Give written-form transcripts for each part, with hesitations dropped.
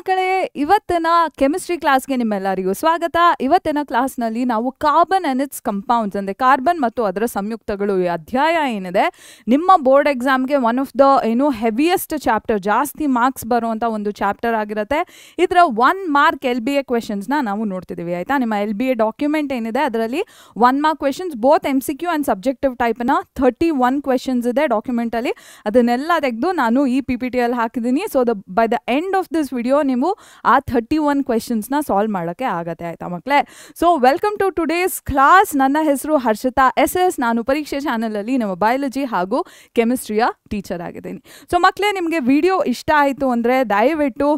ಮಕ್ಕಳೇ, ಇವತ್ತಿನ ಕೆಮಿಸ್ಟ್ರಿ ಕ್ಲಾಸ್ಗೆ ನಿಮ್ಮೆಲ್ಲರಿಗೂ ಸ್ವಾಗತ. ಇವತ್ತಿನ ಕ್ಲಾಸ್ನಲ್ಲಿ ನಾವು ಕಾರ್ಬನ್ ಅಂಡ್ ಇಟ್ಸ್ ಕಂಪೌಂಡ್ಸ್ ಅಂದರೆ ಕಾರ್ಬನ್ ಮತ್ತು ಅದರ ಸಂಯುಕ್ತಗಳು ಈ ಅಧ್ಯಾಯ ಏನಿದೆ ನಿಮ್ಮ ಬೋರ್ಡ್ ಎಕ್ಸಾಮ್ಗೆ one of the heaviest chapter, ಜಾಸ್ತಿ ಮಾರ್ಕ್ಸ್ ಬರುವಂಥ ಒಂದು ಚಾಪ್ಟರ್ ಆಗಿರುತ್ತೆ. ಇದರ 1 ಮಾರ್ಕ್ LBA ಕ್ವೆಶನ್ಸ್ನ ನಾವು ನೋಡ್ತಿದ್ದೀವಿ. ಆಯಿತಾ, ನಿಮ್ಮ LBA ಡಾಕ್ಯುಮೆಂಟ್ ಏನಿದೆ ಅದರಲ್ಲಿ 1 mark questions both MCQ and subjective ಟೈಪ್ನ 31 ಕ್ವೆಶನ್ಸ್ ಇದೆ ಡಾಕ್ಯುಮೆಂಟಲ್ಲಿ. ಅದನ್ನೆಲ್ಲ ತೆಗೆದು ನಾನು ಈ PPTಯಲ್ಲಿ ಹಾಕಿದ್ದೀನಿ. So by the end of this video ನೀವು ಆ 31 ಕ್ವೆಶನ್ಸ್ನ ಸಾಲ್ವ್ ಮಾಡೋಕ್ಕೆ ಆಗತ್ತೆ. ಆಯಿತಾ ಮಕ್ಕಳೇ? So welcome to today's class. ನನ್ನ ಹೆಸರು ಹರ್ಷಿತಾ SS. ನಾನು ಪರೀಕ್ಷೆ ಚಾನಲಲ್ಲಿ ನಮ್ಮ ಬಯಾಲಜಿ ಹಾಗೂ ಕೆಮಿಸ್ಟ್ರಿಯ ಟೀಚರ್ ಆಗಿದ್ದೀನಿ. ಸೊ ಮಕ್ಕಳೇ, ನಿಮಗೆ ವಿಡಿಯೋ ಇಷ್ಟ ಆಯಿತು ಅಂದರೆ ದಯವಿಟ್ಟು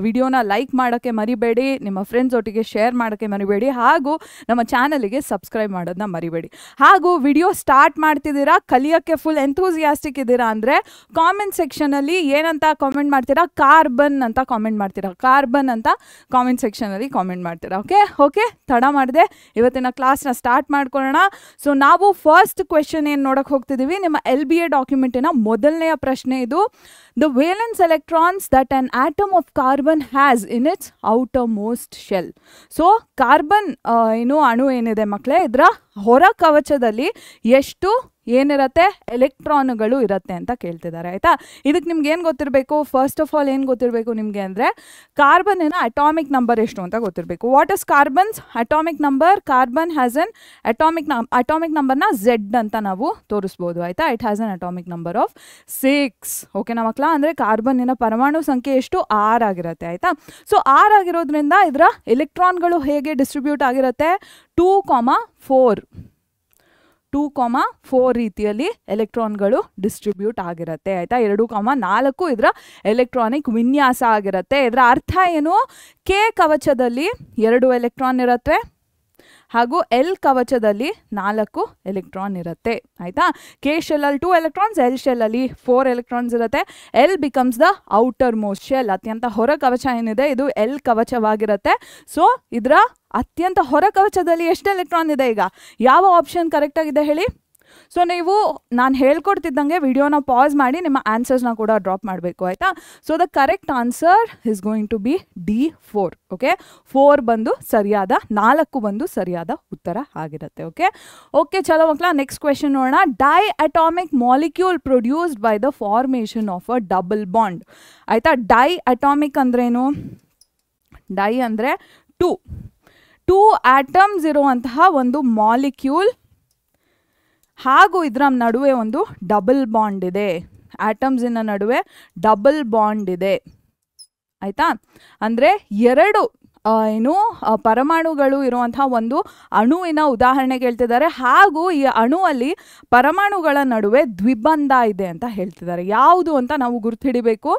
ವಿಡಿಯೋನ ಲೈಕ್ ಮಾಡೋಕ್ಕೆ ಮರಿಬೇಡಿ, ನಿಮ್ಮ ಫ್ರೆಂಡ್ಸ್ ಒಟ್ಟಿಗೆ ಶೇರ್ ಮಾಡೋಕ್ಕೆ ಮರಿಬೇಡಿ, ಹಾಗೂ ನಮ್ಮ ಚಾನಲಿಗೆ ಸಬ್ಸ್ಕ್ರೈಬ್ ಮಾಡೋದನ್ನ ಮರಿಬೇಡಿ. ಹಾಗೂ ವಿಡಿಯೋ ಸ್ಟಾರ್ಟ್ ಮಾಡ್ತಿದ್ದೀರಾ, ಕಲಿಯೋಕ್ಕೆ ಫುಲ್ ಎಂಥೂಸಿಯಾಸ್ಟಿಕ್ ಇದ್ದೀರಾ ಅಂದರೆ ಕಾಮೆಂಟ್ ಸೆಕ್ಷನಲ್ಲಿ ಏನಂತ ಕಾಮೆಂಟ್ ಮಾಡ್ತೀರಾ? ಕಾರ್ಬನ್ ಅಂತ ಕಾಮೆಂಟ್ ಮಾಡ್ತೀರಾ. ಕಾರ್ಬನ್ ಅಂತ ಕಾಮೆಂಟ್ ಸೆಕ್ಷನಲ್ಲಿ ಕಾಮೆಂಟ್ ಮಾಡ್ತೀರಾ. ಓಕೆ, ತಡ ಮಾಡಿದೆ, ಇವತ್ತಿನ ಕ್ಲಾಸ್ನ ಸ್ಟಾರ್ಟ್ ಮಾಡ್ಕೊಳ್ಳೋಣ. ಸೊ ನಾವು ಫಸ್ಟ್ ಕ್ವೆಶನ್ ಏನು ನೋಡಕ್ಕೆ ಹೋಗ್ತಿದ್ದೀವಿ, ನಿಮ್ಮ LBA ಡಾಕ್ಯುಮೆಂಟಿನ ಮೊದಲನೆಯ ಪ್ರಶ್ನೆ ಇದು. The valence electrons that on atom of carbon has in its outer most shell. So carbon ಅಣು ಏನಿದೆ ಮಕ್ಕಳೇ, ಇದರ ಹೊರ ಕವಚದಲ್ಲಿ ಎಷ್ಟು ಏನಿರುತ್ತೆ ಎಲೆಕ್ಟ್ರಾನ್ಗಳು ಇರುತ್ತೆ ಅಂತ ಕೇಳ್ತಿದ್ದಾರೆ. ಆಯಿತಾ, ಇದಕ್ಕೆ ನಿಮ್ಗೆ ಏನು ಗೊತ್ತಿರಬೇಕು? ಫಸ್ಟ್ ಆಫ್ ಆಲ್ ಏನು ಗೊತ್ತಿರಬೇಕು ನಿಮಗೆ ಅಂದರೆ ಕಾರ್ಬನ್ನಿನ ಅಟಾಮಿಕ್ ನಂಬರ್ ಎಷ್ಟು ಅಂತ ಗೊತ್ತಿರಬೇಕು. What is carbons atomic number? Carbon has an atomic ನಂಬರ್ನ Z ಅಂತ ನಾವು ತೋರಿಸ್ಬೋದು. ಆಯಿತಾ, it has an atomic number of 6. ಓಕೆನಾ ಮಕ್ಕಳ? ಅಂದರೆ ಕಾರ್ಬನ್ನಿನ ಪರಮಾಣು ಸಂಖ್ಯೆ ಎಷ್ಟು? 6 ಆಗಿರುತ್ತೆ. ಆಯಿತಾ, ಸೊ 6 ಆಗಿರೋದ್ರಿಂದ ಇದರ ಎಲೆಕ್ಟ್ರಾನ್ಗಳು ಹೇಗೆ ಡಿಸ್ಟ್ರಿಬ್ಯೂಟ್ ಆಗಿರುತ್ತೆ? 2,4 ರೀತಿಯಲ್ಲಿ ಎಲೆಕ್ಟ್ರಾನ್ಗಳು ಡಿಸ್ಟ್ರಿಬ್ಯೂಟ್ ಆಗಿರುತ್ತೆ. ಆಯಿತಾ, 2,4 ಇದರ ಎಲೆಕ್ಟ್ರಾನಿಕ್ ವಿನ್ಯಾಸ ಆಗಿರುತ್ತೆ. ಇದರ ಅರ್ಥ ಏನು? K ಕವಚದಲ್ಲಿ 2 ಎಲೆಕ್ಟ್ರಾನ್ ಇರುತ್ತೆ ಹಾಗೂ L ಕವಚದಲ್ಲಿ 4 ಎಲೆಕ್ಟ್ರಾನ್ ಇರುತ್ತೆ. ಆಯಿತಾ, K ಶೆಲ್ಲಲ್ಲಿ 2 ಎಲೆಕ್ಟ್ರಾನ್ಸ್, L ಶೆಲ್ಲಲ್ಲಿ 4 ಎಲೆಕ್ಟ್ರಾನ್ಸ್ ಇರುತ್ತೆ. L becomes the outer most shell. ಅತ್ಯಂತ ಹೊರ ಕವಚ ಏನಿದೆ ಇದು L ಕವಚವಾಗಿರುತ್ತೆ. ಸೊ ಇದರ ಅತ್ಯಂತ ಹೊರ ಕವಚದಲ್ಲಿ ಎಷ್ಟು ಎಲೆಕ್ಟ್ರಾನ್ ಇದೆ? ಈಗ ಯಾವ ಆಪ್ಷನ್ ಕರೆಕ್ಟ್ ಆಗಿದೆ ಹೇಳಿ? ಸೊ ನೀವು ನಾನು ಹೇಳ್ಕೊಡ್ತಿದ್ದಂಗೆ ವಿಡಿಯೋನ ಪಾಸ್ ಮಾಡಿ ನಿಮ್ಮ ಆನ್ಸರ್ಸ್ನ ಕೂಡ ಡ್ರಾಪ್ ಮಾಡಬೇಕು. ಆಯಿತಾ, so the correct answer is going to be D4. Okay, 4 ಬಂದು ಸರಿಯಾದ, 4 ಬಂದು ಸರಿಯಾದ ಉತ್ತರ ಆಗಿರುತ್ತೆ. ಓಕೆ, ಚಲೋ ಮಕ್ಕಳ, ನೆಕ್ಸ್ಟ್ ಕ್ವೆಶನ್ ನೋಡೋಣ. Diatomic molecule produced by the formation of a double bond. ಆಯಿತಾ, ಡೈ ಅಟಾಮಿಕ್ ಅಂದ್ರೇನು? ಡೈ ಅಂದರೆ 2 ಆಟಮ್ಸ್ ಇರುವಂತಹ ಒಂದು ಮಾಲಿಕ್ಯೂಲ್ ಹಾಗೂ ಇದರ ನಡುವೆ ಒಂದು ಡಬಲ್ ಬಾಂಡ್ ಇದೆ. ಆಟಮ್ಸಿನ ನಡುವೆ ಡಬಲ್ ಬಾಂಡ್ ಇದೆ. ಆಯಿತಾ, ಅಂದರೆ 2 ಪರಮಾಣುಗಳು ಇರುವಂತಹ ಒಂದು ಅಣುವಿನ ಉದಾಹರಣೆ ಹೇಳ್ತಿದ್ದಾರೆ. ಹಾಗೂ ಈ ಅಣುವಲ್ಲಿ ಪರಮಾಣುಗಳ ನಡುವೆ ದ್ವಿಬಂಧ ಇದೆ ಅಂತ ಹೇಳ್ತಿದ್ದಾರೆ. ಯಾವುದು ಅಂತ ನಾವು ಗುರ್ತಿಡಿಬೇಕು.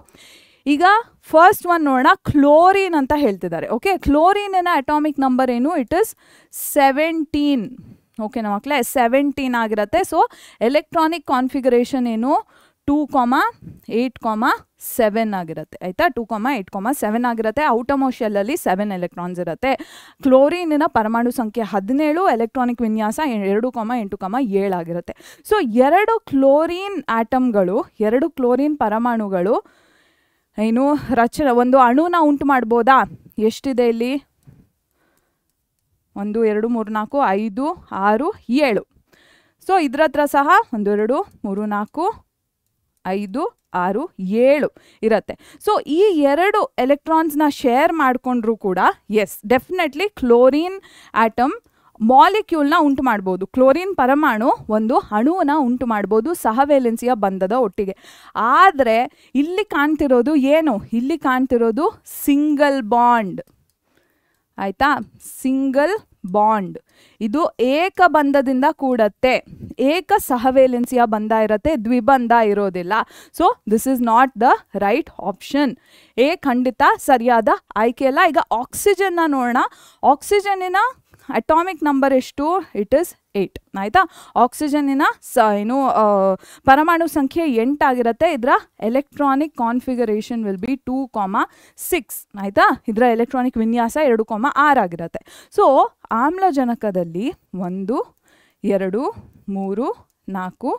ಈಗ ಫಸ್ಟ್ ಒನ್ ನೋಡೋಣ, ಕ್ಲೋರಿನ್ ಅಂತ ಹೇಳ್ತಿದ್ದಾರೆ. ಓಕೆ, ಕ್ಲೋರಿನಿನ ಅಟಾಮಿಕ್ ನಂಬರ್ ಏನು? It is 17. ಓಕೆನಾ ಮಕ್ಕಳೇ, 17 ಆಗಿರುತ್ತೆ. ಸೊ ಎಲೆಕ್ಟ್ರಾನಿಕ್ ಕಾನ್ಫಿಗರೇಷನ್ ಏನು? 2,8,7 ಆಗಿರುತ್ತೆ. ಆಯಿತಾ, 2,8,7 ಆಗಿರುತ್ತೆ. ಔಟರ್ಮೋಸ್ಟ್ ಶೆಲ್ಲಲ್ಲಿ 7 ಎಲೆಕ್ಟ್ರಾನ್ಸ್ ಇರುತ್ತೆ. ಕ್ಲೋರಿನಿನ ಪರಮಾಣು ಸಂಖ್ಯೆ 17, ಎಲೆಕ್ಟ್ರಾನಿಕ್ ವಿನ್ಯಾಸ 2,8,7 ಆಗಿರುತ್ತೆ. ಸೊ 2 ಕ್ಲೋರಿನ್ ಆಟಮ್ಗಳು, 2 ಕ್ಲೋರಿನ್ ಪರಮಾಣುಗಳು ಒಂದು ಅಣುನ ಉಂಟು ಮಾಡ್ಬೋದಾ? ಎಷ್ಟಿದೆ ಇಲ್ಲಿ? 1 2 3 4 5 6 7. ಸೊ ಇದ್ರ ಹತ್ರ ಸಹ 1 2 3 4 5 6 7 ಇರುತ್ತೆ. ಸೊ ಈ 2 ಎಲೆಕ್ಟ್ರಾನ್ಸ್ನ ಶೇರ್ ಮಾಡಿಕೊಂಡ್ರೂ ಕೂಡ ಎಸ್ ಡೆಫಿನೆಟ್ಲಿ ಕ್ಲೋರಿನ್ ಆಟಮ್ ಮಾಲಿಕ್ಯೂಲ್ನ ಉಂಟು ಮಾಡ್ಬೋದು. ಕ್ಲೋರಿನ್ ಪರಮಾಣು ಒಂದು ಅಣುವನ್ನ ಉಂಟು ಮಾಡ್ಬೋದು ಸಹವೇಲೆನ್ಸಿಯ ಬಂಧದ ಒಟ್ಟಿಗೆ. ಆದರೆ ಇಲ್ಲಿ ಕಾಣ್ತಿರೋದು ಏನು? ಇಲ್ಲಿ ಕಾಣ್ತಿರೋದು ಸಿಂಗಲ್ ಬಾಂಡ್. ಆಯಿತಾ, ಸಿಂಗಲ್ ಬಾಂಡ್. ಇದು ಏಕ ಬಂಧದಿಂದ ಕೂಡತ್ತೆ, ಏಕ ಸಹವೇಲೆನ್ಸಿಯ ಬಂಧ ಇರುತ್ತೆ, ದ್ವಿಬಂಧ ಇರೋದಿಲ್ಲ. So this is not the right option. ಖಂಡಿತ ಸರಿಯಾದ ಆಯ್ಕೆ ಅಲ್ಲ. ಈಗ ಆಕ್ಸಿಜನ್ನ ನೋಡೋಣ. ಆಕ್ಸಿಜನ್ನಿನ ಅಟಾಮಿಕ್ ನಂಬರ್ ಎಷ್ಟು? It is 8. ಆಯಿತಾ, ಆಕ್ಸಿಜನ್ನಿನ ಪರಮಾಣು ಸಂಖ್ಯೆ 8 ಆಗಿರುತ್ತೆ. ಇದರ ಎಲೆಕ್ಟ್ರಾನಿಕ್ ಕಾನ್ಫಿಗರೇಷನ್ ವಿಲ್ ಬಿ 2,6. ಆಯಿತಾ, ಇದರ ಎಲೆಕ್ಟ್ರಾನಿಕ್ ವಿನ್ಯಾಸ 2,6 ಆಗಿರುತ್ತೆ. ಸೊ ಆಮ್ಲಜನಕದಲ್ಲಿ 1 2 3 4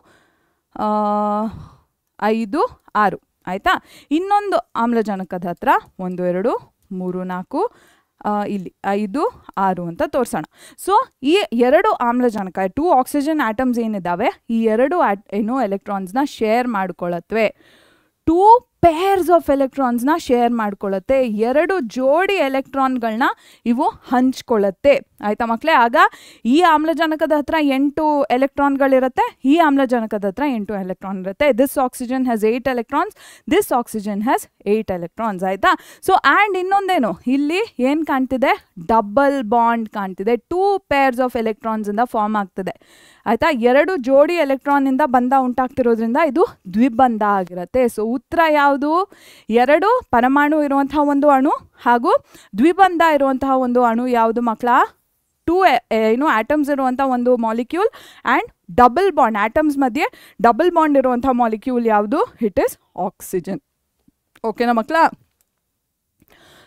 5 6 ಆಯಿತಾ. ಇನ್ನೊಂದು ಆಮ್ಲಜನಕದ ಹತ್ರ 1 2 3 4 ಇಲ್ಲಿ 5 6 ಅಂತ ತೋರಿಸೋಣ. ಸೊ ಈ 2 ಆಮ್ಲಜನಕ 2 ಆಕ್ಸಿಜನ್ ಆಟಮ್ಸ್ ಏನಿದ್ದಾವೆ ಈ 2 ಏನು ಎಲೆಕ್ಟ್ರಾನ್ಸ್ನ ಶೇರ್ ಮಾಡ್ಕೊಳ್ಳತ್ವೆ. 2 ಪೇರ್ಸ್ ಆಫ್ ಎಲೆಕ್ಟ್ರಾನ್ಸ್ನ ಶೇರ್ ಮಾಡ್ಕೊಳ್ಳುತ್ತೆ. 2 ಜೋಡಿ ಎಲೆಕ್ಟ್ರಾನ್ಗಳನ್ನ ಇವು ಹಂಚ್ಕೊಳ್ಳುತ್ತೆ. ಆಯ್ತಾ ಮಕ್ಕಳೇ? ಆಗ ಈ ಆಮ್ಲಜನಕದ ಹತ್ರ 8 ಎಲೆಕ್ಟ್ರಾನ್ಗಳಿರುತ್ತೆ, ಈ ಆಮ್ಲಜನಕದ ಹತ್ರ 8 ಎಲೆಕ್ಟ್ರಾನ್ ಇರುತ್ತೆ. This oxygen has 8 electrons, this oxygen has 8 electrons. ಆಯ್ತಾ? ಸೊ ಆ್ಯಂಡ್ ಇನ್ನೊಂದೇನು ಇಲ್ಲಿ ಏನು ಕಾಣ್ತಿದೆ? ಡಬಲ್ ಬಾಂಡ್ ಕಾಣ್ತಿದೆ. 2 ಪೇರ್ಸ್ ಆಫ್ ಎಲೆಕ್ಟ್ರಾನ್ಸ್ ಇಂದ ಫಾರ್ಮ್ ಆಗ್ತದೆ. ಆಯ್ತಾ? 2 ಜೋಡಿ ಎಲೆಕ್ಟ್ರಾನ್ ಇಂದ ಬಂಧ ಉಂಟಾಗ್ತಿರೋದ್ರಿಂದ ಇದು ದ್ವಿಬಂಧ ಆಗಿರುತ್ತೆ. ಸೊ ಉತ್ತರ ಯಾವುದು? 2 ಪರಮಾಣು ಇರುವಂತಹ ಒಂದು ಅಣು ಹಾಗೂ ದ್ವಿಬಂಧ ಇರುವಂತಹ ಒಂದು ಅಣು ಯಾವುದು ಮಕ್ಕಳ? 2 ಏನು ಆಟಮ್ಸ್ ಇರುವಂಥ ಒಂದು molecule and double bond, atoms ಮಧ್ಯೆ ಡಬಲ್ ಬಾಂಡ್ ಇರುವಂಥ ಮಾಲಿಕ್ಯೂಲ್ ಯಾವುದು? It is oxygen. ಓಕೆನಾ ಮಕ್ಕಳ?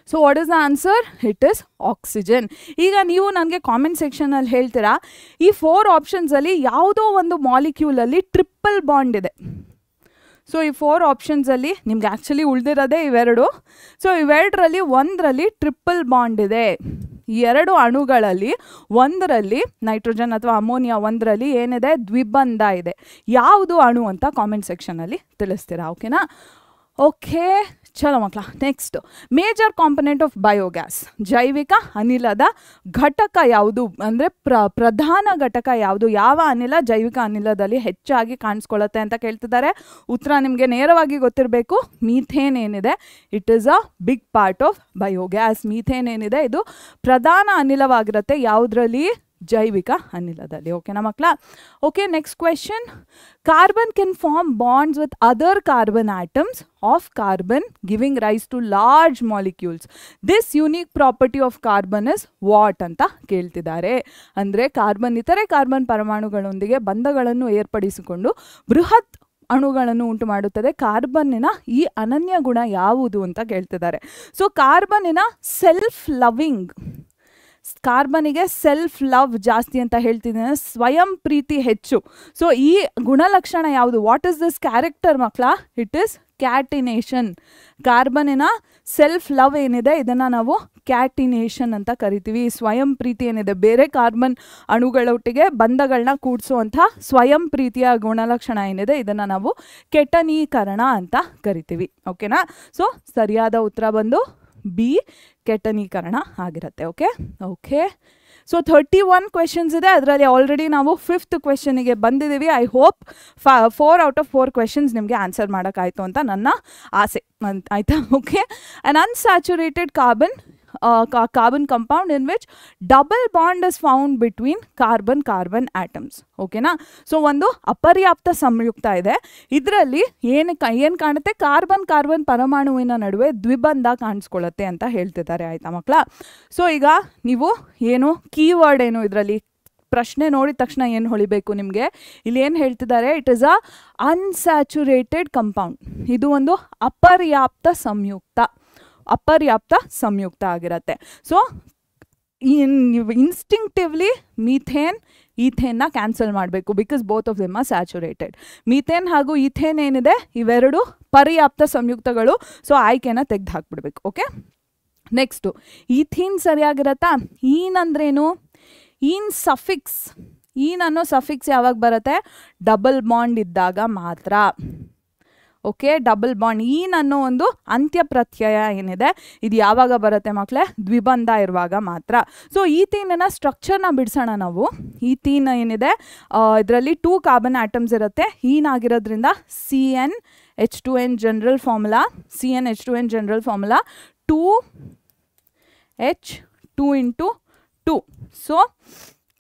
So what is the answer? It is oxygen. ಈಗ ನೀವು ನನಗೆ ಕಾಮೆಂಟ್ ಸೆಕ್ಷನಲ್ಲಿ ಹೇಳ್ತೀರಾ ಈ 4 ಆಪ್ಷನ್ಸಲ್ಲಿ ಯಾವುದೋ ಒಂದು ಮಾಲಿಕ್ಯೂಲಲ್ಲಿ ಟ್ರಿಪಲ್ ಬಾಂಡ್ ಇದೆ. ಸೊ ಈ 4 ಆಪ್ಷನ್ಸಲ್ಲಿ ನಿಮ್ಗೆ ಆ್ಯಕ್ಚುಲಿ ಉಳಿದಿರೋದೇ ಇವೆರಡು. ಸೊ ಇವೆರಡರಲ್ಲಿ ಒಂದರಲ್ಲಿ ಟ್ರಿಪಲ್ ಬಾಂಡ್ ಇದೆ. ಈ 2 ಅಣುಗಳಲ್ಲಿ ಒಂದರಲ್ಲಿ ನೈಟ್ರೋಜನ್ ಅಥವಾ ಅಮೋನಿಯಾ, ಒಂದರಲ್ಲಿ ಏನಿದೆ? ದ್ವಿಬಂಧ ಇದೆ. ಯಾವುದು ಅಣು ಅಂತ ಕಾಮೆಂಟ್ ಸೆಕ್ಷನಲ್ಲಿ ತಿಳಿಸ್ತೀರಾ. ಓಕೆನಾ? ಓಕೆ, ಚಲೋ ಮಕ್ಕಳ. Next, major component of biogas, ಜೈವಿಕ ಅನಿಲದ ಘಟಕ ಯಾವುದು? ಅಂದರೆ ಪ್ರಧಾನ ಘಟಕ ಯಾವುದು? ಯಾವ ಅನಿಲ ಜೈವಿಕ ಅನಿಲದಲ್ಲಿ ಹೆಚ್ಚಾಗಿ ಕಾಣಿಸ್ಕೊಳ್ಳುತ್ತೆ ಅಂತ ಕೇಳ್ತಿದ್ದಾರೆ. ಉತ್ತರ ನಿಮಗೆ ನೇರವಾಗಿ ಗೊತ್ತಿರಬೇಕು. ಮೀಥೇನ್ ಏನಿದೆ, it is a big part of biogas. Methane ಏನಿದೆ ಇದು ಪ್ರಧಾನ ಅನಿಲವಾಗಿರುತ್ತೆ. ಯಾವುದರಲ್ಲಿ? ಜೈವಿಕ ಅನಿಲದಲ್ಲಿ. ಓಕೆನಾ ಮಕ್ಕಳ? Okay, next question. Carbon can form bonds with other carbon atoms of carbon giving rise to large molecules. This unique property of carbon is what ಅಂತ ಕೇಳ್ತಿದ್ದಾರೆ. ಅಂದರೆ ಕಾರ್ಬನ್ ಇತರೆ ಕಾರ್ಬನ್ ಪರಮಾಣುಗಳೊಂದಿಗೆ ಬಂಧಗಳನ್ನು ಏರ್ಪಡಿಸಿಕೊಂಡು ಬೃಹತ್ ಅಣುಗಳನ್ನು ಉಂಟು ಮಾಡುತ್ತದೆ. ಕಾರ್ಬನ್ನಿನ ಈ ಅನನ್ಯ ಗುಣ ಯಾವುದು ಅಂತ ಕೇಳ್ತಿದ್ದಾರೆ. ಸೊ ಕಾರ್ಬನ್ನಿನ ಸೆಲ್ಫ್ ಲವಿಂಗ್, ಕಾರ್ಬನಿಗೆ ಸೆಲ್ಫ್ ಲವ್ ಜಾಸ್ತಿ ಅಂತ ಹೇಳ್ತಿದ್ದೇನೆ, ಸ್ವಯಂ ಪ್ರೀತಿ ಹೆಚ್ಚು. ಸೊ ಈ ಗುಣಲಕ್ಷಣ ಯಾವುದು? ವಾಟ್ ಇಸ್ ದಿಸ್ ಕ್ಯಾರೆಕ್ಟರ್ ಮಕ್ಕಳ? It is catenation. ಕಾರ್ಬನಿನ ಸೆಲ್ಫ್ ಲವ್ ಏನಿದೆ ಇದನ್ನು ನಾವು ಕ್ಯಾಟಿನೇಷನ್ ಅಂತ ಕರಿತೀವಿ. ಸ್ವಯಂ ಪ್ರೀತಿ ಏನಿದೆ, ಬೇರೆ ಕಾರ್ಬನ್ ಅಣುಗಳೊಟ್ಟಿಗೆ ಬಂಧಗಳನ್ನ ಕೂಡಿಸುವಂಥ ಸ್ವಯಂ ಪ್ರೀತಿಯ ಗುಣಲಕ್ಷಣ ಏನಿದೆ ಇದನ್ನು ನಾವು ಕೆಟನೀಕರಣ ಅಂತ ಕರಿತೀವಿ. ಓಕೆನಾ? ಸೊ ಸರಿಯಾದ ಉತ್ತರ ಬಂದು ಬಿ, ಕೆಟನೀಕರಣ ಆಗಿರುತ್ತೆ. ಓಕೆ ಓಕೆ ಸೊ 31 ಕ್ವೆಶನ್ಸ್ ಇದೆ. ಅದರಲ್ಲಿ ಆಲ್ರೆಡಿ ನಾವು 5th ಕ್ವೆಶನಿಗೆ ಬಂದಿದ್ದೀವಿ. I hope 4 out of 4 questions ನಿಮಗೆ ಆನ್ಸರ್ ಮಾಡೋಕ್ಕಾಯಿತು ಅಂತ ನನ್ನ ಆಸೆ. ಆಯಿತಾ? Okay. An unsaturated carbon compound in which double bond is found between carbon atoms. ಓಕೆನಾ? ಸೊ ಒಂದು ಅಪರ್ಯಾಪ್ತ ಸಂಯುಕ್ತ ಇದೆ. ಇದರಲ್ಲಿ ಏನು ಕಾಣುತ್ತೆ? ಕಾರ್ಬನ್ ಪರಮಾಣುವಿನ ನಡುವೆ ದ್ವಿಬಂಧ ಕಾಣಿಸ್ಕೊಳ್ಳುತ್ತೆ ಅಂತ ಹೇಳ್ತಿದ್ದಾರೆ. ಆಯಿತಾ ಮಕ್ಕಳ? ಸೊ ಈಗ ನೀವು ಏನು ಕೀವರ್ಡ್ ಏನು ಇದರಲ್ಲಿ ಪ್ರಶ್ನೆ ನೋಡಿದ ತಕ್ಷಣ ಏನು ಹೊಳಿಬೇಕು ನಿಮಗೆ? ಇಲ್ಲಿ ಏನು ಹೇಳ್ತಿದ್ದಾರೆ? It is a unsaturated compound. ಇದು ಒಂದು ಅಪರ್ಯಾಪ್ತ ಸಂಯುಕ್ತ ಆಗಿರುತ್ತೆ. ಸೊ ಇನ್ಸ್ಟಿಂಕ್ಟಿವ್ಲಿ ಈಥೇನ್ನ ಕ್ಯಾನ್ಸಲ್ ಮಾಡಬೇಕು, because both of them are saturated. Methane ಹಾಗೂ ಈಥೇನ್ ಏನಿದೆ ಇವೆರಡು ಪರ್ಯಾಪ್ತ ಸಂಯುಕ್ತಗಳು. ಸೊ ಆಯ್ಕೆನ ತೆಗೆದು ಹಾಕ್ಬಿಡ್ಬೇಕು. ಓಕೆ, ನೆಕ್ಸ್ಟು ಈಥೀನ್ ಸರಿಯಾಗಿರತ್ತಾ? ಈನ್ ಅಂದ್ರೇನು? Ene suffix. ಈನ್ ಅನ್ನೋ ಸಫಿಕ್ಸ್ ಯಾವಾಗ ಬರುತ್ತೆ? ಡಬಲ್ ಬಾಂಡ್ ಇದ್ದಾಗ ಮಾತ್ರ. Okay, double bond. ಈನ್ ಅನ್ನೋ ಒಂದು ಅಂತ್ಯ ಪ್ರತ್ಯಯ ಏನಿದೆ ಇದು ಯಾವಾಗ ಬರುತ್ತೆ ಮಕ್ಕಳೇ? ದ್ವಿಬಂಧ ಇರುವಾಗ ಮಾತ್ರ. ಸೊ ಈಥೀನಿನ ಸ್ಟ್ರಕ್ಚರ್ನ ಬಿಡಿಸೋಣ ನಾವು. ಈಥೀನ್ ಏನಿದೆ ಇದರಲ್ಲಿ 2 ಕಾರ್ಬನ್ ಆಟಮ್ಸ್ ಇರುತ್ತೆ. ಈನ್ ಆಗಿರೋದ್ರಿಂದ CnH2n general formula. CnH2n general formula 2H2 × 2. So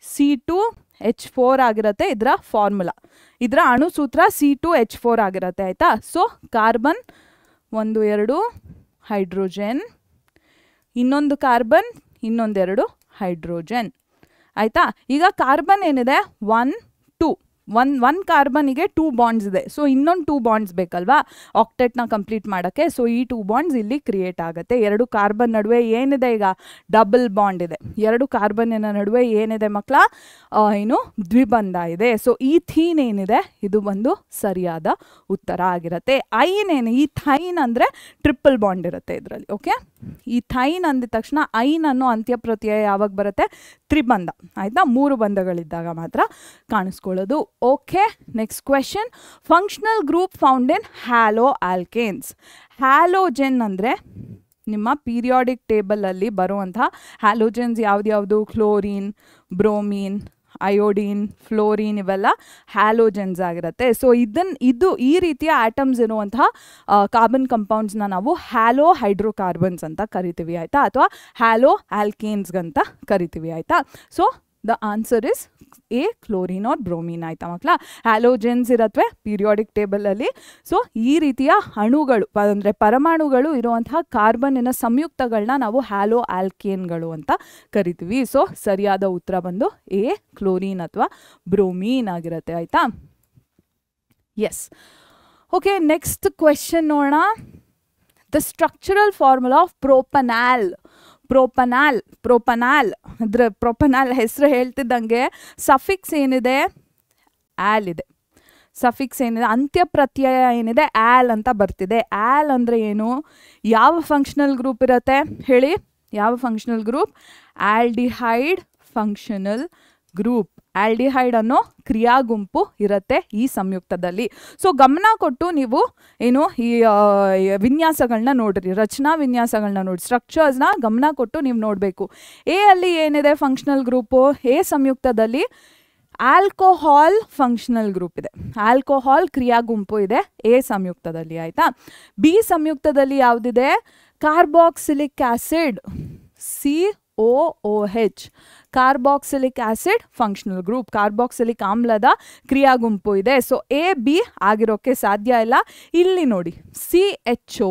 C2H4 ಆಗಿರುತ್ತೆ ಇದರ ಫಾರ್ಮುಲಾ. ಇದರ ಅಣುಸೂತ್ರ C2H4 ಆಗಿರುತ್ತೆ. ಆಯಿತಾ? ಸೊ ಕಾರ್ಬನ್ 1 2 ಹೈಡ್ರೋಜನ್, ಇನ್ನೊಂದು ಕಾರ್ಬನ್, ಇನ್ನೊಂದು 2 ಹೈಡ್ರೋಜನ್. ಆಯಿತಾ? ಈಗ ಕಾರ್ಬನ್ ಏನಿದೆ 1 2 1 ಕಾರ್ಬನಿಗೆ 2 ಬಾಂಡ್ಸ್ ಇದೆ. ಸೊ ಇನ್ನೊಂದು 2 ಬಾಂಡ್ಸ್ ಬೇಕಲ್ವಾ ಆಕ್ಟೆಟ್ನ ಕಂಪ್ಲೀಟ್ ಮಾಡೋಕ್ಕೆ. ಸೊ ಈ 2 ಬಾಂಡ್ಸ್ ಇಲ್ಲಿ ಕ್ರಿಯೇಟ್ ಆಗುತ್ತೆ. 2 ಕಾರ್ಬನ್ ನಡುವೆ ಏನಿದೆ? ಈಗ ಡಬಲ್ ಬಾಂಡ್ ಇದೆ. 2 ಕಾರ್ಬನ್ನಿನ ನಡುವೆ ಏನಿದೆ ಮಕ್ಕಳ? ಏನು ದ್ವಿಬಂಧ ಇದೆ. ಸೊ ಈಥೀನ್ ಏನಿದೆ ಇದು ಒಂದು ಸರಿಯಾದ ಉತ್ತರ ಆಗಿರುತ್ತೆ. ಐನ್ ಏನು? ಈಥೈನ್ ಅಂದರೆ ಟ್ರಿಪಲ್ ಬಾಂಡ್ ಇರುತ್ತೆ ಇದರಲ್ಲಿ. ಓಕೆ. ಈ ಥೈನ್ ಅಂದಿದ ತಕ್ಷಣ ಐನ್ ಅನ್ನೋ ಅಂತ್ಯ ಪ್ರತ್ಯಯ ಯಾವಾಗ ಬರುತ್ತೆ? ತ್ರಿಬಂಧ. ಆಯಿತಾ? 3 ಬಂಧಗಳಿದ್ದಾಗ ಮಾತ್ರ ಕಾಣಿಸ್ಕೊಳ್ಳೋದು. Okay, next question. Functional group found in halo alkanes. Halogen ಅಂದರೆ ನಿಮ್ಮ ಪೀರಿಯಾಡಿಕ್ ಟೇಬಲಲ್ಲಿ ಬರುವಂಥ ಹ್ಯಾಲೋಜೆನ್ಸ್ ಯಾವ್ದ್ಯಾವುದು? ಕ್ಲೋರಿನ್, ಬ್ರೋಮೀನ್, ಅಯೋಡಿನ್, ಫ್ಲೋರಿನ್, ಇವೆಲ್ಲ ಹ್ಯಾಲೋಜೆನ್ಸ್ ಆಗಿರುತ್ತೆ. ಸೊ ಈ ರೀತಿಯ ಆಟಮ್ಸ್ ಇರುವಂತಹ ಕಾರ್ಬನ್ ಕಂಪೌಂಡ್ಸ್ನ ನಾವು ಹ್ಯಾಲೋ ಹೈಡ್ರೋಕಾರ್ಬನ್ಸ್ ಅಂತ ಕರಿತೀವಿ. ಆಯಿತಾ? ಅಥವಾ ಹ್ಯಾಲೋ ಆಲ್ಕೇನ್ಸ್ಗಂತ ಕರಿತೀವಿ. ಆಯಿತಾ? So the answer is A, chlorine or bromine. ಆಯಿತಾ ಮಕ್ಕಳ? ಹ್ಯಾಲೋಜೆನ್ಸ್ ಇರತ್ವೆ ಪೀರಿಯಾಡಿಕ್ ಟೇಬಲಲ್ಲಿ. ಸೊ ಈ ರೀತಿಯ ಅಣುಗಳು ಅಂದರೆ ಪರಮಾಣುಗಳು ಇರುವಂತಹ ಕಾರ್ಬನ್ನಿನ ಸಂಯುಕ್ತಗಳನ್ನ ನಾವು ಹ್ಯಾಲೋ ಆಲ್ಕೇನ್ಗಳು ಅಂತ ಕರಿತೀವಿ. ಸೊ ಸರಿಯಾದ ಉತ್ತರ ಬಂದು ಎ, ಕ್ಲೋರಿನ್ ಅಥವಾ ಬ್ರೋಮೀನ್ ಆಗಿರುತ್ತೆ. ಆಯಿತಾ? ಎಸ್. ಓಕೆ, ನೆಕ್ಸ್ಟ್ ಕ್ವೆಶನ್ ನೋಡೋಣ. The structural formula of propanol. Propanol ಅದ್ರ ಪ್ರೊಪನಾಲ್ ಹೆಸರು ಹೇಳ್ತಿದ್ದಂಗೆ ಸಫಿಕ್ಸ್ ಏನಿದೆ? ಆಲ್ ಇದೆ. ಸಫಿಕ್ಸ್ ಏನಿದೆ? ಅಂತ್ಯ ಪ್ರತ್ಯಯ ಏನಿದೆ? ಆಲ್ ಅಂತ ಬರ್ತಿದೆ. ಆಲ್ ಅಂದರೆ ಏನು? ಯಾವ ಫಂಕ್ಷನಲ್ ಗ್ರೂಪ್ ಇರುತ್ತೆ ಹೇಳಿ? ಯಾವ functional group? Aldehyde functional group. Aldehyde ಅನ್ನೋ ಕ್ರಿಯಾ ಗುಂಪು ಇರುತ್ತೆ ಈ ಸಂಯುಕ್ತದಲ್ಲಿ. ಸೊ ಗಮನ ಕೊಟ್ಟು ನೀವು ಏನು ಈ ವಿನ್ಯಾಸಗಳನ್ನ ನೋಡ್ರಿ, ರಚನಾ ವಿನ್ಯಾಸಗಳನ್ನ ನೋಡಿ, ಸ್ಟ್ರಕ್ಚರ್ಸ್ನ ಗಮನ ಕೊಟ್ಟು ನೀವು ನೋಡಬೇಕು. ಎ ಅಲ್ಲಿ ಏನಿದೆ ಫಂಕ್ಷನಲ್ ಗ್ರೂಪು? ಎ ಸಂಯುಕ್ತದಲ್ಲಿ ಆಲ್ಕೋಹಾಲ್ ಫಂಕ್ಷನಲ್ ಗ್ರೂಪ್ ಇದೆ. ಆಲ್ಕೋಹಾಲ್ ಕ್ರಿಯಾ ಗುಂಪು ಇದೆ ಎ ಸಂಯುಕ್ತದಲ್ಲಿ. ಆಯಿತಾ? ಬಿ ಸಂಯುಕ್ತದಲ್ಲಿ ಯಾವುದಿದೆ? Carboxylic acid, COOH, carboxylic acid functional group, carboxylic ಆಮ್ಲದ ಕ್ರಿಯಾ ಗುಂಪು ಇದೆ. ಸೊ ಎ ಬಿ ಆಗಿರೋಕ್ಕೆ ಸಾಧ್ಯ ಇಲ್ಲ. ಇಲ್ಲಿ ನೋಡಿ CHO.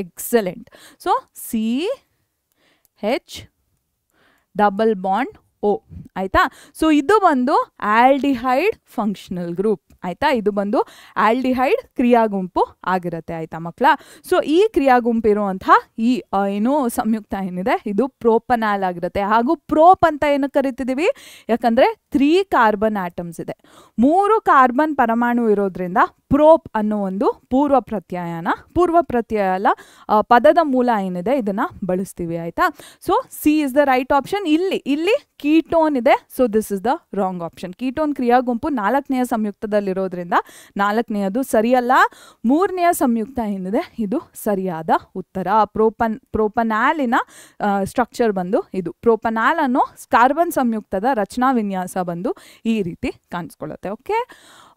Excellent. So CH double bond O. ಆಯಿತಾ? ಸೊ ಇದು ಬಂದು ಆಲ್ಡಿಹೈಡ್ ಫಂಕ್ಷನಲ್ ಗ್ರೂಪ್. ಆಯಿತಾ? ಇದು ಬಂದು ಆಲ್ಡಿಹೈಡ್ ಕ್ರಿಯಾ ಗುಂಪು ಆಗಿರುತ್ತೆ. ಆಯಿತಾ ಮಕ್ಕಳ? ಸೊ ಈ ಕ್ರಿಯಾ ಗುಂಪು ಇರುವಂಥ ಈ ಏನು ಸಂಯುಕ್ತ ಏನಿದೆ ಇದು ಪ್ರೋಪನಾಲ್ ಆಗಿರುತ್ತೆ. ಹಾಗೂ ಪ್ರೋಪ್ ಅಂತ ಏನು ಕರಿತಿದ್ದೀವಿ? ಯಾಕಂದರೆ 3 ಕಾರ್ಬನ್ ಆಟಮ್ಸ್ ಇದೆ, 3 ಕಾರ್ಬನ್ ಪರಮಾಣು ಇರೋದ್ರಿಂದ ಪ್ರೋಪ್ ಅನ್ನೋ ಒಂದು ಪೂರ್ವ ಪ್ರತ್ಯಯ ಅಲ್ಲ, ಪದದ ಮೂಲ ಏನಿದೆ ಇದನ್ನ ಬಳಸ್ತೀವಿ. ಆಯಿತಾ? So C is the right option. ಇಲ್ಲಿ ಕೀಟೋನ್ ಇದೆ. So this is the wrong option. Ketone ಕ್ರಿಯಾ ಗುಂಪು 4ನೇ ಸಂಯುಕ್ತದಲ್ಲಿರೋದ್ರಿಂದ 4ನೇದು ಸರಿಯಲ್ಲ. 3ನೇ ಸಂಯುಕ್ತ ಏನಿದೆ ಇದು ಸರಿಯಾದ ಉತ್ತರ. ಪ್ರೋಪನಾಲಿನ ಸ್ಟ್ರಕ್ಚರ್ ಬಂದು ಇದು. ಪ್ರೋಪನಾಲ್ ಅನ್ನೋ ಕಾರ್ಬನ್ ಸಂಯುಕ್ತದ ರಚನಾ ವಿನ್ಯಾಸ ಬಂದು ಈ ರೀತಿ ಕಾಣಿಸ್ಕೊಳ್ಳುತ್ತೆ.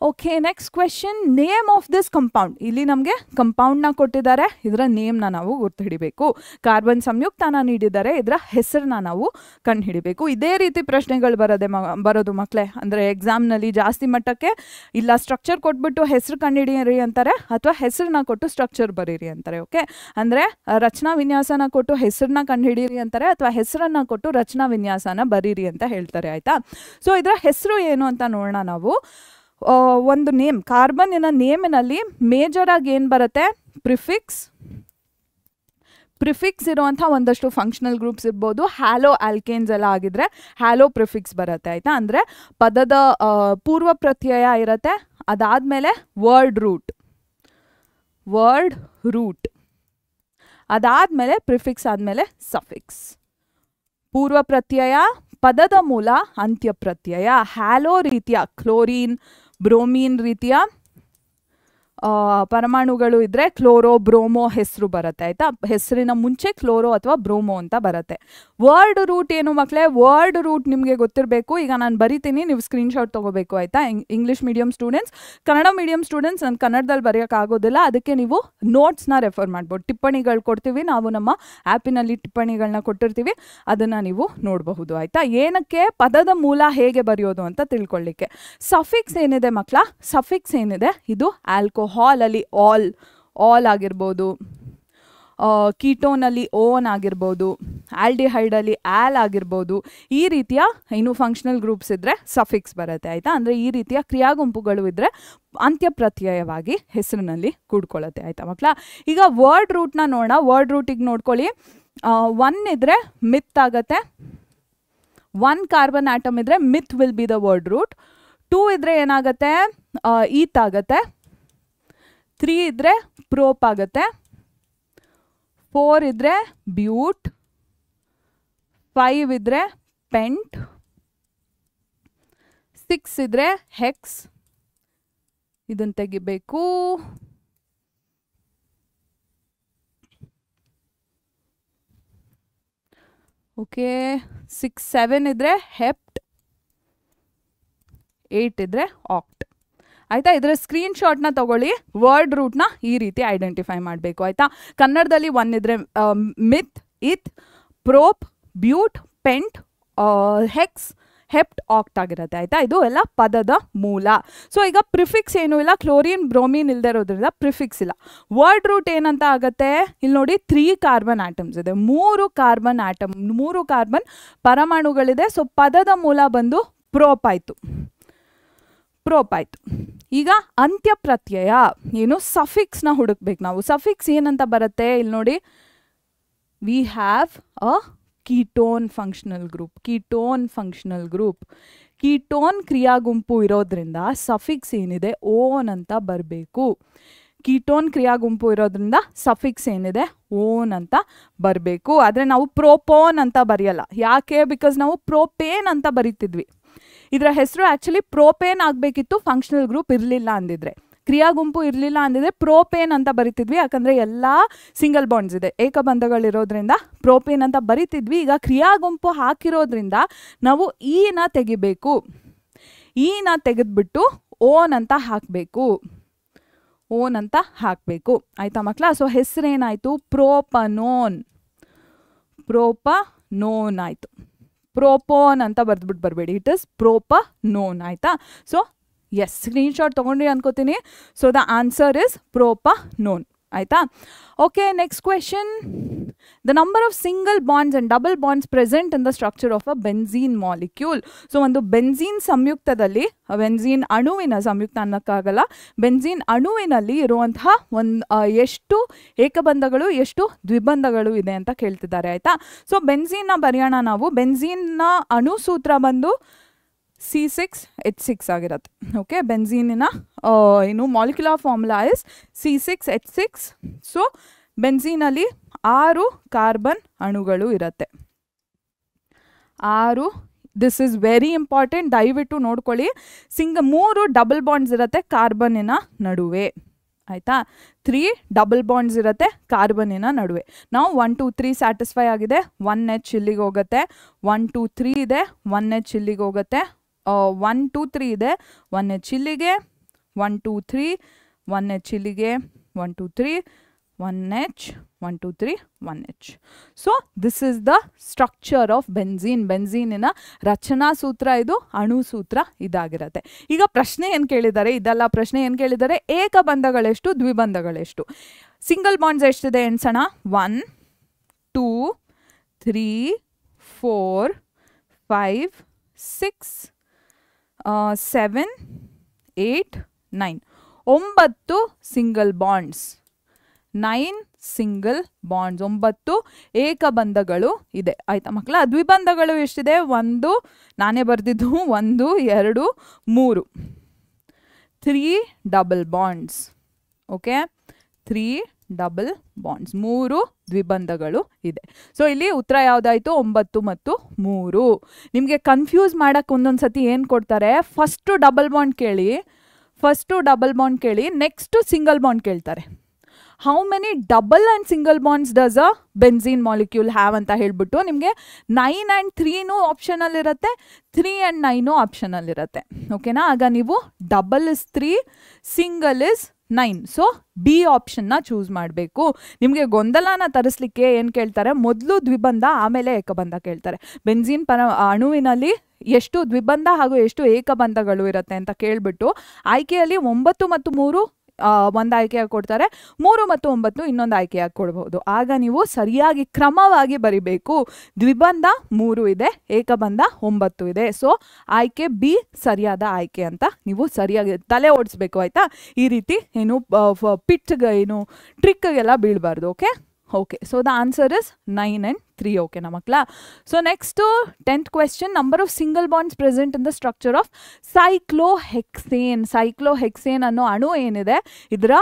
Okay, next question. Name of this compound. ಇಲ್ಲಿ ನಮಗೆ ಕಂಪೌಂಡ್ನ ಕೊಟ್ಟಿದ್ದಾರೆ, ಇದರ ನೇಮ್ನ ನಾವು ಗುರ್ತಿಡಿಬೇಕು. ಕಾರ್ಬನ್ ಸಂಯುಕ್ತನ ನೀಡಿದ್ದಾರೆ, ಇದರ ಹೆಸರನ್ನ ನಾವು ಕಂಡುಹಿಡಿಬೇಕು. ಇದೇ ರೀತಿ ಪ್ರಶ್ನೆಗಳು ಬರೋದು ಮಕ್ಕಳೇ. ಅಂದರೆ ಎಕ್ಸಾಮ್ನಲ್ಲಿ ಜಾಸ್ತಿ ಮಟ್ಟಕ್ಕೆ ಇಲ್ಲ ಸ್ಟ್ರಕ್ಚರ್ ಕೊಟ್ಬಿಟ್ಟು ಹೆಸರು ಕಂಡುಹಿಡಿಯಿರಿ ಅಂತಾರೆ, ಅಥವಾ ಹೆಸರನ್ನ ಕೊಟ್ಟು ಸ್ಟ್ರಕ್ಚರ್ ಬರೀರಿ ಅಂತಾರೆ. ಓಕೆ, ಅಂದರೆ ರಚನಾ ವಿನ್ಯಾಸನ ಕೊಟ್ಟು ಹೆಸರನ್ನ ಕಂಡುಹಿಡಿಯಿರಿ ಅಂತಾರೆ, ಅಥವಾ ಹೆಸರನ್ನ ಕೊಟ್ಟು ರಚನಾ ವಿನ್ಯಾಸನ ಬರೀರಿ ಅಂತ ಹೇಳ್ತಾರೆ. ಆಯಿತಾ? ಸೊ ಇದರ ಹೆಸರು ಏನು ಅಂತ ನೋಡೋಣ ನಾವು. ಒಂದು ನೇಮ್, ಕಾರ್ಬನ್ನಿನ ನೇಮಿನಲ್ಲಿ ಮೇಜರ್ ಆಗಿ ಏನು ಬರುತ್ತೆ? ಪ್ರಿಫಿಕ್ಸ್ ಇರುವಂಥ ಒಂದಷ್ಟು ಫಂಕ್ಷನಲ್ ಗ್ರೂಪ್ಸ್ ಇರ್ಬೋದು. ಹ್ಯಾಲೋ ಆಲ್ಕೇನ್ಸ್ ಎಲ್ಲ ಆಗಿದ್ರೆ ಹ್ಯಾಲೋ ಪ್ರಿಫಿಕ್ಸ್ ಬರುತ್ತೆ. ಆಯಿತಾ? ಅಂದರೆ ಪದದ ಪೂರ್ವ ಪ್ರತ್ಯಯ ಇರುತ್ತೆ, ಅದಾದಮೇಲೆ ವರ್ಡ್ ರೂಟ್, ಅದಾದಮೇಲೆ ಪ್ರಿಫಿಕ್ಸ್ ಆದಮೇಲೆ ಸಫಿಕ್ಸ್. ಪೂರ್ವ ಪ್ರತ್ಯಯ, ಪದದ ಮೂಲ, ಅಂತ್ಯ ಪ್ರತ್ಯಯ. ಹ್ಯಾಲೋ ರೀತಿಯ ಕ್ಲೋರಿನ್, ಬ್ರೋಮೀನ್ ರೀತಿಯ ಪರಮಾಣುಗಳು ಇದ್ದರೆ ಕ್ಲೋರೋ, ಬ್ರೋಮೋ ಹೆಸರು ಬರುತ್ತೆ. ಆಯಿತಾ? ಹೆಸರಿನ ಮುಂಚೆ ಕ್ಲೋರೋ ಅಥವಾ ಬ್ರೋಮೋ ಅಂತ ಬರುತ್ತೆ. ವರ್ಡ್ ರೂಟ್ ಏನು ಮಕ್ಕಳೇ? ವರ್ಡ್ ರೂಟ್ ನಿಮಗೆ ಗೊತ್ತಿರಬೇಕು. ಈಗ ನಾನು ಬರಿತೀನಿ, ನೀವು ಸ್ಕ್ರೀನ್ಶಾಟ್ ತೊಗೋಬೇಕು. ಆಯಿತಾ? English medium students, Kannada medium students ನಾನು ಕನ್ನಡದಲ್ಲಿ ಬರೆಯೋಕ್ಕಾಗೋದಿಲ್ಲ, ಅದಕ್ಕೆ ನೀವು ನೋಟ್ಸ್ನ ರೆಫರ್ ಮಾಡ್ಬೋದು. ಟಿಪ್ಪಣಿಗಳು ಕೊಡ್ತೀವಿ ನಾವು, ನಮ್ಮ ಆ್ಯಪಿನಲ್ಲಿ ಟಿಪ್ಪಣಿಗಳನ್ನ ಕೊಟ್ಟಿರ್ತೀವಿ, ಅದನ್ನು ನೀವು ನೋಡಬಹುದು. ಆಯಿತಾ? ಏನಕ್ಕೆ? ಪದದ ಮೂಲ ಹೇಗೆ ಬರೆಯೋದು ಅಂತ ತಿಳ್ಕೊಳ್ಳಿಕ್ಕೆ. ಸಫಿಕ್ಸ್ ಏನಿದೆ ಮಕ್ಕಳ? ಸಫಿಕ್ಸ್ ಏನಿದೆ ಇದು ಆಲ್ಕೋಹಾಲ್ ಅಲ್ಲಿ ಆಲ್ ಆಗಿರ್ಬೋದು, ಕೀಟೋನಲ್ಲಿ ಓನ್ ಆಗಿರ್ಬೋದು, ಆಲ್ಡಿಹೈಡಲ್ಲಿ ಆಲ್ ಆಗಿರ್ಬೋದು. ಈ ರೀತಿಯ ಏನು ಫಂಕ್ಷನಲ್ ಗ್ರೂಪ್ಸ್ ಇದ್ದರೆ ಸಫಿಕ್ಸ್ ಬರುತ್ತೆ. ಆಯಿತಾ? ಅಂದರೆ ಈ ರೀತಿಯ ಕ್ರಿಯಾಗುಂಪುಗಳು ಇದ್ದರೆ ಅಂತ್ಯ ಪ್ರತ್ಯಯವಾಗಿ ಹೆಸರಿನಲ್ಲಿ ಕೂಡ್ಕೊಳ್ಳುತ್ತೆ. ಆಯಿತಾ ಮಕ್ಕಳ? ಈಗ ವರ್ಡ್ ರೂಟ್ನ ನೋಡೋಣ. ವರ್ಡ್ ರೂಟಿಗೆ ನೋಡ್ಕೊಳ್ಳಿ. 1 ಇದ್ದರೆ ಮಿತ್ ಆಗುತ್ತೆ. 1 ಕಾರ್ಬನ್ ಆಟಮ್ ಇದ್ದರೆ meth will be the word root. 2 ಇದ್ದರೆ ಏನಾಗುತ್ತೆ? ಈತ್ ಆಗುತ್ತೆ. 3 ಇದ್ದರೆ ಪ್ರೋಪ್ ಆಗುತ್ತೆ. 4 ಇದ್ರೆ ಬ್ಯೂಟ್, 5 ಇದ್ರೆ ಪೆಂಟ್, 6 ಇದ್ರೆ ಹೆಕ್ಸ್, ಇದನ್ನು ತೆಗಿಬೇಕು. ಓಕೆ 6 7 ಇದ್ರೆ ಹೆಪ್ಟ್, 8 ಇದ್ರೆ ಆಕ್ಟ್. ಆಯ್ತಾ, ಇದರ ಸ್ಕ್ರೀನ್ ಶಾಟ್ನ ತಗೊಳ್ಳಿ. ವರ್ಡ್ ರೂಟ್ನ ಈ ರೀತಿ ಐಡೆಂಟಿಫೈ ಮಾಡಬೇಕು. ಆಯ್ತಾ, ಕನ್ನಡದಲ್ಲಿ 1 ಇದ್ರೆ ಮಿತ್, ಇತ್, ಪ್ರೋಪ್, ಬ್ಯೂಟ್, ಪೆಂಟ್, ಹೆಕ್ಸ್, ಹೆಪ್ಟ್, ಆಕ್ಟ್ ಆಗಿರುತ್ತೆ. ಆಯ್ತಾ, ಇದು ಎಲ್ಲ ಪದದ ಮೂಲ. ಸೊ ಈಗ ಪ್ರಿಫಿಕ್ಸ್ ಏನೂ ಇಲ್ಲ, ಕ್ಲೋರಿನ್ ಬ್ರೋಮಿನ್ ಇಲ್ಲದೆ ಇರೋದ್ರಿಂದ ಪ್ರಿಫಿಕ್ಸ್ ಇಲ್ಲ. ವರ್ಡ್ ರೂಟ್ ಏನಂತ ಆಗುತ್ತೆ, ಇಲ್ಲಿ ನೋಡಿ 3 ಕಾರ್ಬನ್ ಆಟಮ್ಸ್ ಇದೆ, 3 ಕಾರ್ಬನ್ ಆಟಮ್, 3 ಕಾರ್ಬನ್ ಪರಮಾಣುಗಳಿದೆ. ಸೊ ಪದದ ಮೂಲ ಬಂದು ಪ್ರೋಪ್ ಆಯಿತು, ಪ್ರೋಪ್ ಆಯಿತು. ಈಗ ಅಂತ್ಯ ಪ್ರತ್ಯಯ ಏನು, ಸಫಿಕ್ಸ್ನ ಹುಡುಕ್ಬೇಕು ನಾವು. ಸಫಿಕ್ಸ್ ಏನಂತ ಬರುತ್ತೆ, ಇಲ್ಲಿ ನೋಡಿ, we have a ketone functional group, ketone functional group. Ketone ಕ್ರಿಯಾ ಗುಂಪು ಇರೋದ್ರಿಂದ ಸಫಿಕ್ಸ್ ಏನಿದೆ ಓನ್ ಅಂತ ಬರಬೇಕು. ಕೀಟೋನ್ ಕ್ರಿಯಾ ಗುಂಪು ಇರೋದ್ರಿಂದ ಸಫಿಕ್ಸ್ ಏನಿದೆ ಓನ್ ಅಂತ ಬರಬೇಕು. ಆದರೆ ನಾವು ಪ್ರೋಪೋನ್ ಅಂತ ಬರೆಯಲ್ಲ. ಯಾಕೆ, ಬಿಕಾಸ್ ನಾವು ಪ್ರೋಪೇನ್ ಅಂತ ಬರೀತಿದ್ವಿ. ಇದರ ಹೆಸರು ಆ್ಯಕ್ಚುಲಿ ಪ್ರೋಪೇನ್ ಆಗಬೇಕಿತ್ತು, ಫಂಕ್ಷನಲ್ ಗ್ರೂಪ್ ಇರಲಿಲ್ಲ ಅಂದಿದ್ರೆ, ಕ್ರಿಯಾ ಗುಂಪು ಇರಲಿಲ್ಲ ಅಂದಿದ್ರೆ ಪ್ರೋಪೇನ್ ಅಂತ ಬರಿತಿದ್ವಿ. ಯಾಕಂದರೆ ಎಲ್ಲ ಸಿಂಗಲ್ ಬಾಂಡ್ಸ್ ಇದೆ, ಏಕಬಂಧಗಳಿರೋದ್ರಿಂದ ಪ್ರೋಪೇನ್ ಅಂತ ಬರಿತಿದ್ವಿ. ಈಗ ಕ್ರಿಯಾ ಗುಂಪು ಹಾಕಿರೋದ್ರಿಂದ ನಾವು ಈನ ತೆಗಿಬೇಕು. ಈನ ತೆಗೆದ್ಬಿಟ್ಟು ಓನ್ ಅಂತ ಹಾಕಬೇಕು, ಓನ್ ಅಂತ ಹಾಕಬೇಕು. ಆಯಿತಾ ಮಕ್ಕಳ? ಸೊ ಹೆಸರೇನಾಯಿತು, ಪ್ರೋಪನೋನ್, ಪ್ರೋಪನೋನ್ ಆಯಿತು. ಪ್ರೋಪೋನ್ ಅಂತ ಬರೆದ್ಬಿಟ್ಟು ಬರಬೇಡಿ, ಇಟ್ ಇಸ್ ಪ್ರೋಪನೋನ್. ಆಯಿತಾ? ಸೊ ಎಸ್, ಸ್ಕ್ರೀನ್ಶಾಟ್ ತೊಗೊಂಡ್ರಿ ಅನ್ಕೋತೀನಿ. So the answer is propanone. ಆಯಿತಾ? Okay, next question. The number of single bonds and double bonds present in the structure of a benzene molecule. So ಒಂದು benzene ಸಂಯುಕ್ತದಲ್ಲಿ, benzene ಅಣುವಿನ ಸಂಯುಕ್ತ ಅನ್ನೋಕ್ಕಾಗಲ್ಲ, benzene ಅಣುವಿನಲ್ಲಿ ಇರುವಂತಹ ಎಷ್ಟು ಏಕಬಂಧಗಳು ಎಷ್ಟು ದ್ವಿಬಂಧಗಳು ಇದೆ ಅಂತ ಕೇಳ್ತಿದ್ದಾರೆ. ಆಯಿತಾ? ಸೊ ಬೆನ್ಝೀನ್ನ ಬರೆಯೋಣ ನಾವು. ಬೆನ್ಝೀನ್ನ ಅಣುಸೂತ್ರ ಬಂದು C6H6 ಆಗಿರುತ್ತೆ. ಓಕೆ, ಬೆನ್ಝೀನಿನ ಏನು molecular formula is C6H6. So ಬೆನ್ಝೀನಲ್ಲಿ 6 ಕಾರ್ಬನ್ ಅಣುಗಳು ಇರುತ್ತೆ, 6. ದಿಸ್ ಇಸ್ ವೆರಿ ಇಂಪಾರ್ಟೆಂಟ್, ದಯವಿಟ್ಟು ನೋಡ್ಕೊಳ್ಳಿ. 3 ಡಬಲ್ ಬಾಂಡ್ಸ್ ಇರುತ್ತೆ ಕಾರ್ಬನ್ನಿನ ನಡುವೆ. ಆಯಿತಾ? 3 ಡಬಲ್ ಬಾಂಡ್ಸ್ ಇರುತ್ತೆ ಕಾರ್ಬನ್ನಿನ ನಡುವೆ. ನಾವು 1 2 3 ಸ್ಯಾಟಿಸ್ಫೈ ಆಗಿದೆ, 1H ಇಲ್ಲಿಗೆ ಹೋಗುತ್ತೆ, 1 2 3 ಇದೆ, 1H ಇಲ್ಲಿಗೆ ಹೋಗುತ್ತೆ, 1 2 3 ಇದೆ, 1H ಇಲ್ಲಿಗೆ, 1 2 3, 1H ಇಲ್ಲಿಗೆ, 1 2 3, 1H, 1 2 3, 1H. So this is the structure of benzene. ಬೆನ್ಝೀನಿನ ರಚನಾ ಸೂತ್ರ ಇದು, ಅಣು ಸೂತ್ರ ಇದಾಗಿರುತ್ತೆ. ಈಗ ಪ್ರಶ್ನೆ ಏನು ಕೇಳಿದ್ದಾರೆ, ಇದೆಲ್ಲ ಪ್ರಶ್ನೆ ಏನು ಕೇಳಿದ್ದಾರೆ, ಏಕಬಂಧಗಳೆಷ್ಟು ದ್ವಿಬಂಧಗಳೆಷ್ಟು. ಸಿಂಗಲ್ ಬಾಂಡ್ಸ್ ಎಷ್ಟಿದೆ ಎಣ್ಸೋಣ. 1 2 3 4 5 6 7 8 9. 9 ಸಿಂಗಲ್ ಬಾಂಡ್ಸ್, 9 ಸಿಂಗಲ್ ಬಾಂಡ್ಸ್, 9 ಏಕಬಂಧಗಳು ಇದೆ. ಆಯಿತಾ ಮಕ್ಕಳ? ದ್ವಿಬಂಧಗಳು ಎಷ್ಟಿದೆ, 1, ನಾನೇ ಬರೆದಿದ್ದು 1 2 3, 3 double bonds. Okay, 3 double bonds, 3 ದ್ವಿಬಂಧಗಳು ಇದೆ. ಸೊ ಇಲ್ಲಿ ಉತ್ತರ ಯಾವುದಾಯಿತು, 9 ಮತ್ತು 3. ನಿಮಗೆ ಕನ್ಫ್ಯೂಸ್ ಮಾಡೋಕ್ಕೆ ಒಂದೊಂದು ಸತಿ ಏನು ಕೊಡ್ತಾರೆ, ಫಸ್ಟು ಡಬಲ್ ಬಾಂಡ್ ಕೇಳಿ, ನೆಕ್ಸ್ಟು ಸಿಂಗಲ್ ಬಾಂಡ್ ಕೇಳ್ತಾರೆ. How many double and single bonds does a benzene molecule have ಅಂತ ಹೇಳ್ಬಿಟ್ಟು ನಿಮಗೆ 9 and 3 ಆಪ್ಷನಲ್ಲಿ ಇರುತ್ತೆ, 3 and 9 ಆಪ್ಷನಲ್ಲಿ ಇರುತ್ತೆ. ಓಕೆನಾ? ಆಗ ನೀವು double is 3, single is 9. So B ಆಪ್ಷನ್ನ ಚೂಸ್ ಮಾಡಬೇಕು. ನಿಮಗೆ ಗೊಂದಲನ ತರಿಸ್ಲಿಕ್ಕೆ ಏನು ಕೇಳ್ತಾರೆ, ಮೊದಲು ದ್ವಿಬಂಧ ಆಮೇಲೆ ಏಕಬಂಧ ಕೇಳ್ತಾರೆ. ಬೆನ್ಝೀನ್ ಅಣುವಿನಲ್ಲಿ ಎಷ್ಟು ದ್ವಿಬಂಧ ಹಾಗೂ ಎಷ್ಟು ಏಕಬಂಧಗಳು ಇರುತ್ತೆ ಅಂತ ಕೇಳಿಬಿಟ್ಟು ಆಯ್ಕೆಯಲ್ಲಿ 9 ಮತ್ತು 3 ಒಂದು ಆಯ್ಕೆಯಾಗಿ ಕೊಡ್ತಾರೆ, 3 ಮತ್ತು 9 ಇನ್ನೊಂದು ಆಯ್ಕೆಯಾಗಿ ಕೊಡ್ಬೋದು. ಆಗ ನೀವು ಸರಿಯಾಗಿ ಕ್ರಮವಾಗಿ ಬರಿಬೇಕು. ದ್ವಿಬಂಧ 3 ಇದೆ, ಏಕಬಂಧ 9 ಇದೆ. ಸೊ ಆಯ್ಕೆ ಬಿ ಸರಿಯಾದ ಆಯ್ಕೆ ಅಂತ ನೀವು ಸರಿಯಾಗಿ ತಲೆ ಓಡಿಸ್ಬೇಕು. ಆಯಿತಾ? ಈ ರೀತಿ ಏನು ಪಿಟ್ಗೆ ಏನು ಟ್ರಿಕ್ಗೆಲ್ಲ ಬೀಳಬಾರ್ದು. Okay, Okay, so the answer is 9 and 3. Okay, na makla. So next 10th question, number of single bonds present in the structure of cyclohexane. Cyclohexane ಅನ್ನೋ ಅಣು ಏನಿದೆ ಇದರ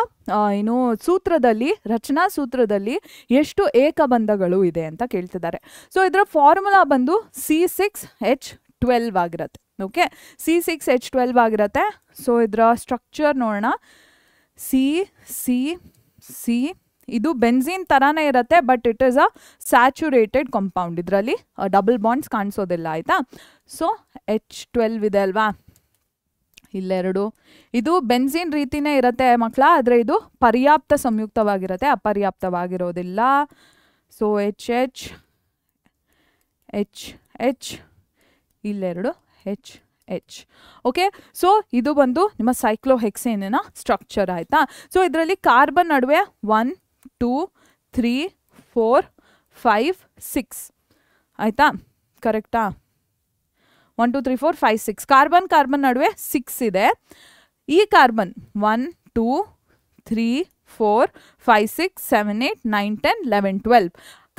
ಏನು ಸೂತ್ರದಲ್ಲಿ, ರಚನಾ ಸೂತ್ರದಲ್ಲಿ ಎಷ್ಟು ಏಕಬಂಧಗಳು ಇದೆ ಅಂತ ಕೇಳ್ತಿದ್ದಾರೆ. ಸೊ ಇದರ ಫಾರ್ಮುಲಾ ಬಂದು C6H12 ಆಗಿರುತ್ತೆ. ಓಕೆ, C6H12 ಆಗಿರುತ್ತೆ. ಸೊ ಇದರ ಸ್ಟ್ರಕ್ಚರ್ ನೋಡೋಣ. C ಇದು ಬೆನ್ಝೀನ್ ತರಾನೇ ಇರುತ್ತೆ, but it is a saturated compound. ಇದರಲ್ಲಿ ಡಬಲ್ ಬಾಂಡ್ಸ್ ಕಾಣಿಸೋದಿಲ್ಲ, ಆಯಿತಾ. ಸೊ H12 ಇದೆ ಅಲ್ವಾ, ಇಲ್ಲೆರಡು. ಇದು ಬೆನ್ಝೀನ್ ರೀತಿನೇ ಇರುತ್ತೆ ಮಕ್ಕಳ, ಆದರೆ ಇದು ಪರ್ಯಾಪ್ತ ಸಂಯುಕ್ತವಾಗಿರುತ್ತೆ, ಅಪರ್ಯಾಪ್ತವಾಗಿರೋದಿಲ್ಲ. ಸೊ H ಇಲ್ಲೆರಡು H. ಓಕೆ, ಸೊ ಇದು ಬಂದು ನಿಮ್ಮ ಸೈಕ್ಲೋಹೆಕ್ಸೇನಿನ ಸ್ಟ್ರಕ್ಚರ್, ಆಯಿತಾ. ಸೊ ಇದರಲ್ಲಿ ಕಾರ್ಬನ್ ನಡುವೆ 1 2 3 4 5 6 ಆಯಿತಾ, ಕರೆಕ್ಟಾ? 1 2 3 4 5 6 ಕಾರ್ಬನ್ ನಡುವೆ 6 ಇದೆ. ಈ ಕಾರ್ಬನ್ 1 2 3 4 5 6 7 8 9 10 11 12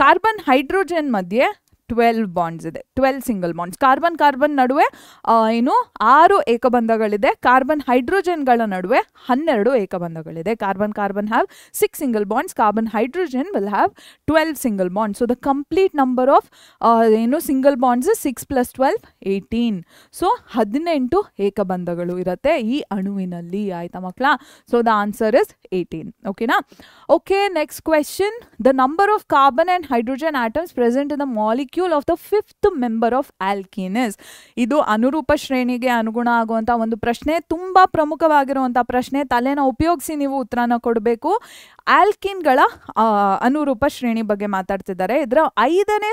ಕಾರ್ಬನ್ ಹೈಡ್ರೋಜನ್ ಮಧ್ಯೆ 12 ಬಾಂಡ್ಸ್ ಇದೆ, 12 ಸಿಂಗಲ್ ಬಾಂಡ್ಸ್. ಕಾರ್ಬನ್ ನಡುವೆ ಏನು 6 ಏಕಬಂಧಗಳಿದೆ. ಕಾರ್ಬನ್ ಹೈಡ್ರೋಜನ್ಗಳ ನಡುವೆ 12 ಏಕಬಂಧಗಳಿದೆ. Carbon have 6 single bonds, carbon hydrogen will have 12 single bonds. So the complete number of ಏನು ಸಿಂಗಲ್ ಬಾಂಡ್ಸ್ 6 + 12 18. ಸೊ 18 ಏಕಬಂಧಗಳು ಇರುತ್ತೆ ಈ ಅಣುವಿನಲ್ಲಿ, ಆಯ್ತಾ ಮಕ್ಕಳ. So the answer is 18. ಓಕೆನಾ? Okay, next question. The number of carbon and hydrogen atoms present in the molecule of the fifth member of alkene is. ಇದು ಅನುರೂಪ ಶ್ರೇಣಿಗೆ ಅನುಗುಣ ಆಗುವಂತ ಒಂದು ಪ್ರಶ್ನೆ, ತುಂಬಾ ಪ್ರಮುಖವಾಗಿರುವಂತ ಪ್ರಶ್ನೆ. ತಲೆನ ಉಪಯೋಗಿಸಿ ನೀವು ಉತ್ತರನ ಕೊಡಬೇಕು. ಆಲ್ಕಿನ್ಗಳ ಅನುರೂಪ ಶ್ರೇಣಿ ಬಗ್ಗೆ ಮಾತಾಡ್ತಿದ್ದಾರೆ. ಇದರ 5ನೇ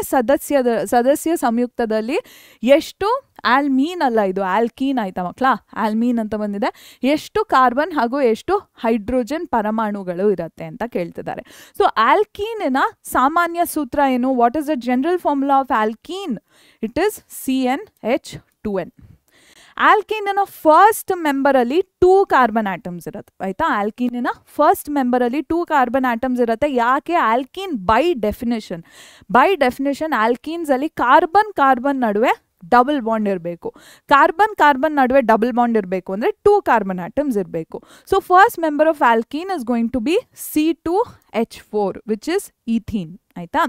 ಸದಸ್ಯ ಸಂಯುಕ್ತದಲ್ಲಿ ಎಷ್ಟು ಆಲ್ಮೀನ್ ಅಲ್ಲ, ಇದು ಆಲ್ಕೀನ್, ಆಯ್ತಾ ಮಕ್ಕಳ. ಆಲ್ಮೀನ್ ಅಂತ ಬಂದಿದೆ. ಎಷ್ಟು ಕಾರ್ಬನ್ ಹಾಗೂ ಎಷ್ಟು ಹೈಡ್ರೋಜನ್ ಪರಮಾಣುಗಳು ಇರುತ್ತೆ ಅಂತ ಕೇಳ್ತಿದ್ದಾರೆ. ಸೊ ಆಲ್ಕೀನಿನ ಸಾಮಾನ್ಯ ಸೂತ್ರ ಏನು? What is the general formula of alkene? It is CnH2n. ಆಲ್ಕೀನಿನ ಫಸ್ಟ್ ಮೆಂಬರಲ್ಲಿ 2 ಕಾರ್ಬನ್ ಆಟಮ್ಸ್ ಇರುತ್ತೆ, ಆಯ್ತಾ. ಆಲ್ಕೀನಿನ ಫಸ್ಟ್ ಮೆಂಬರಲ್ಲಿ 2 ಕಾರ್ಬನ್ ಆಟಮ್ಸ್ ಇರುತ್ತೆ. ಯಾಕೆ? ಆಲ್ಕೀನ್ ಬೈ ಡೆಫಿನೇಷನ್ ಆಲ್ಕೀನ್ಸ್ ಅಲ್ಲಿ ಕಾರ್ಬನ್ ನಡುವೆ ಡಬಲ್ ಬಾಂಡ್ ಇರಬೇಕು. ಕಾರ್ಬನ್ ನಡುವೆ ಡಬಲ್ ಬಾಂಡ್ ಇರಬೇಕು ಅಂದರೆ 2 ಕಾರ್ಬನ್ ಆಟಮ್ಸ್ ಇರಬೇಕು. So first member of alkene is going to be C2H4 which is ethene, ಆಯ್ತಾ.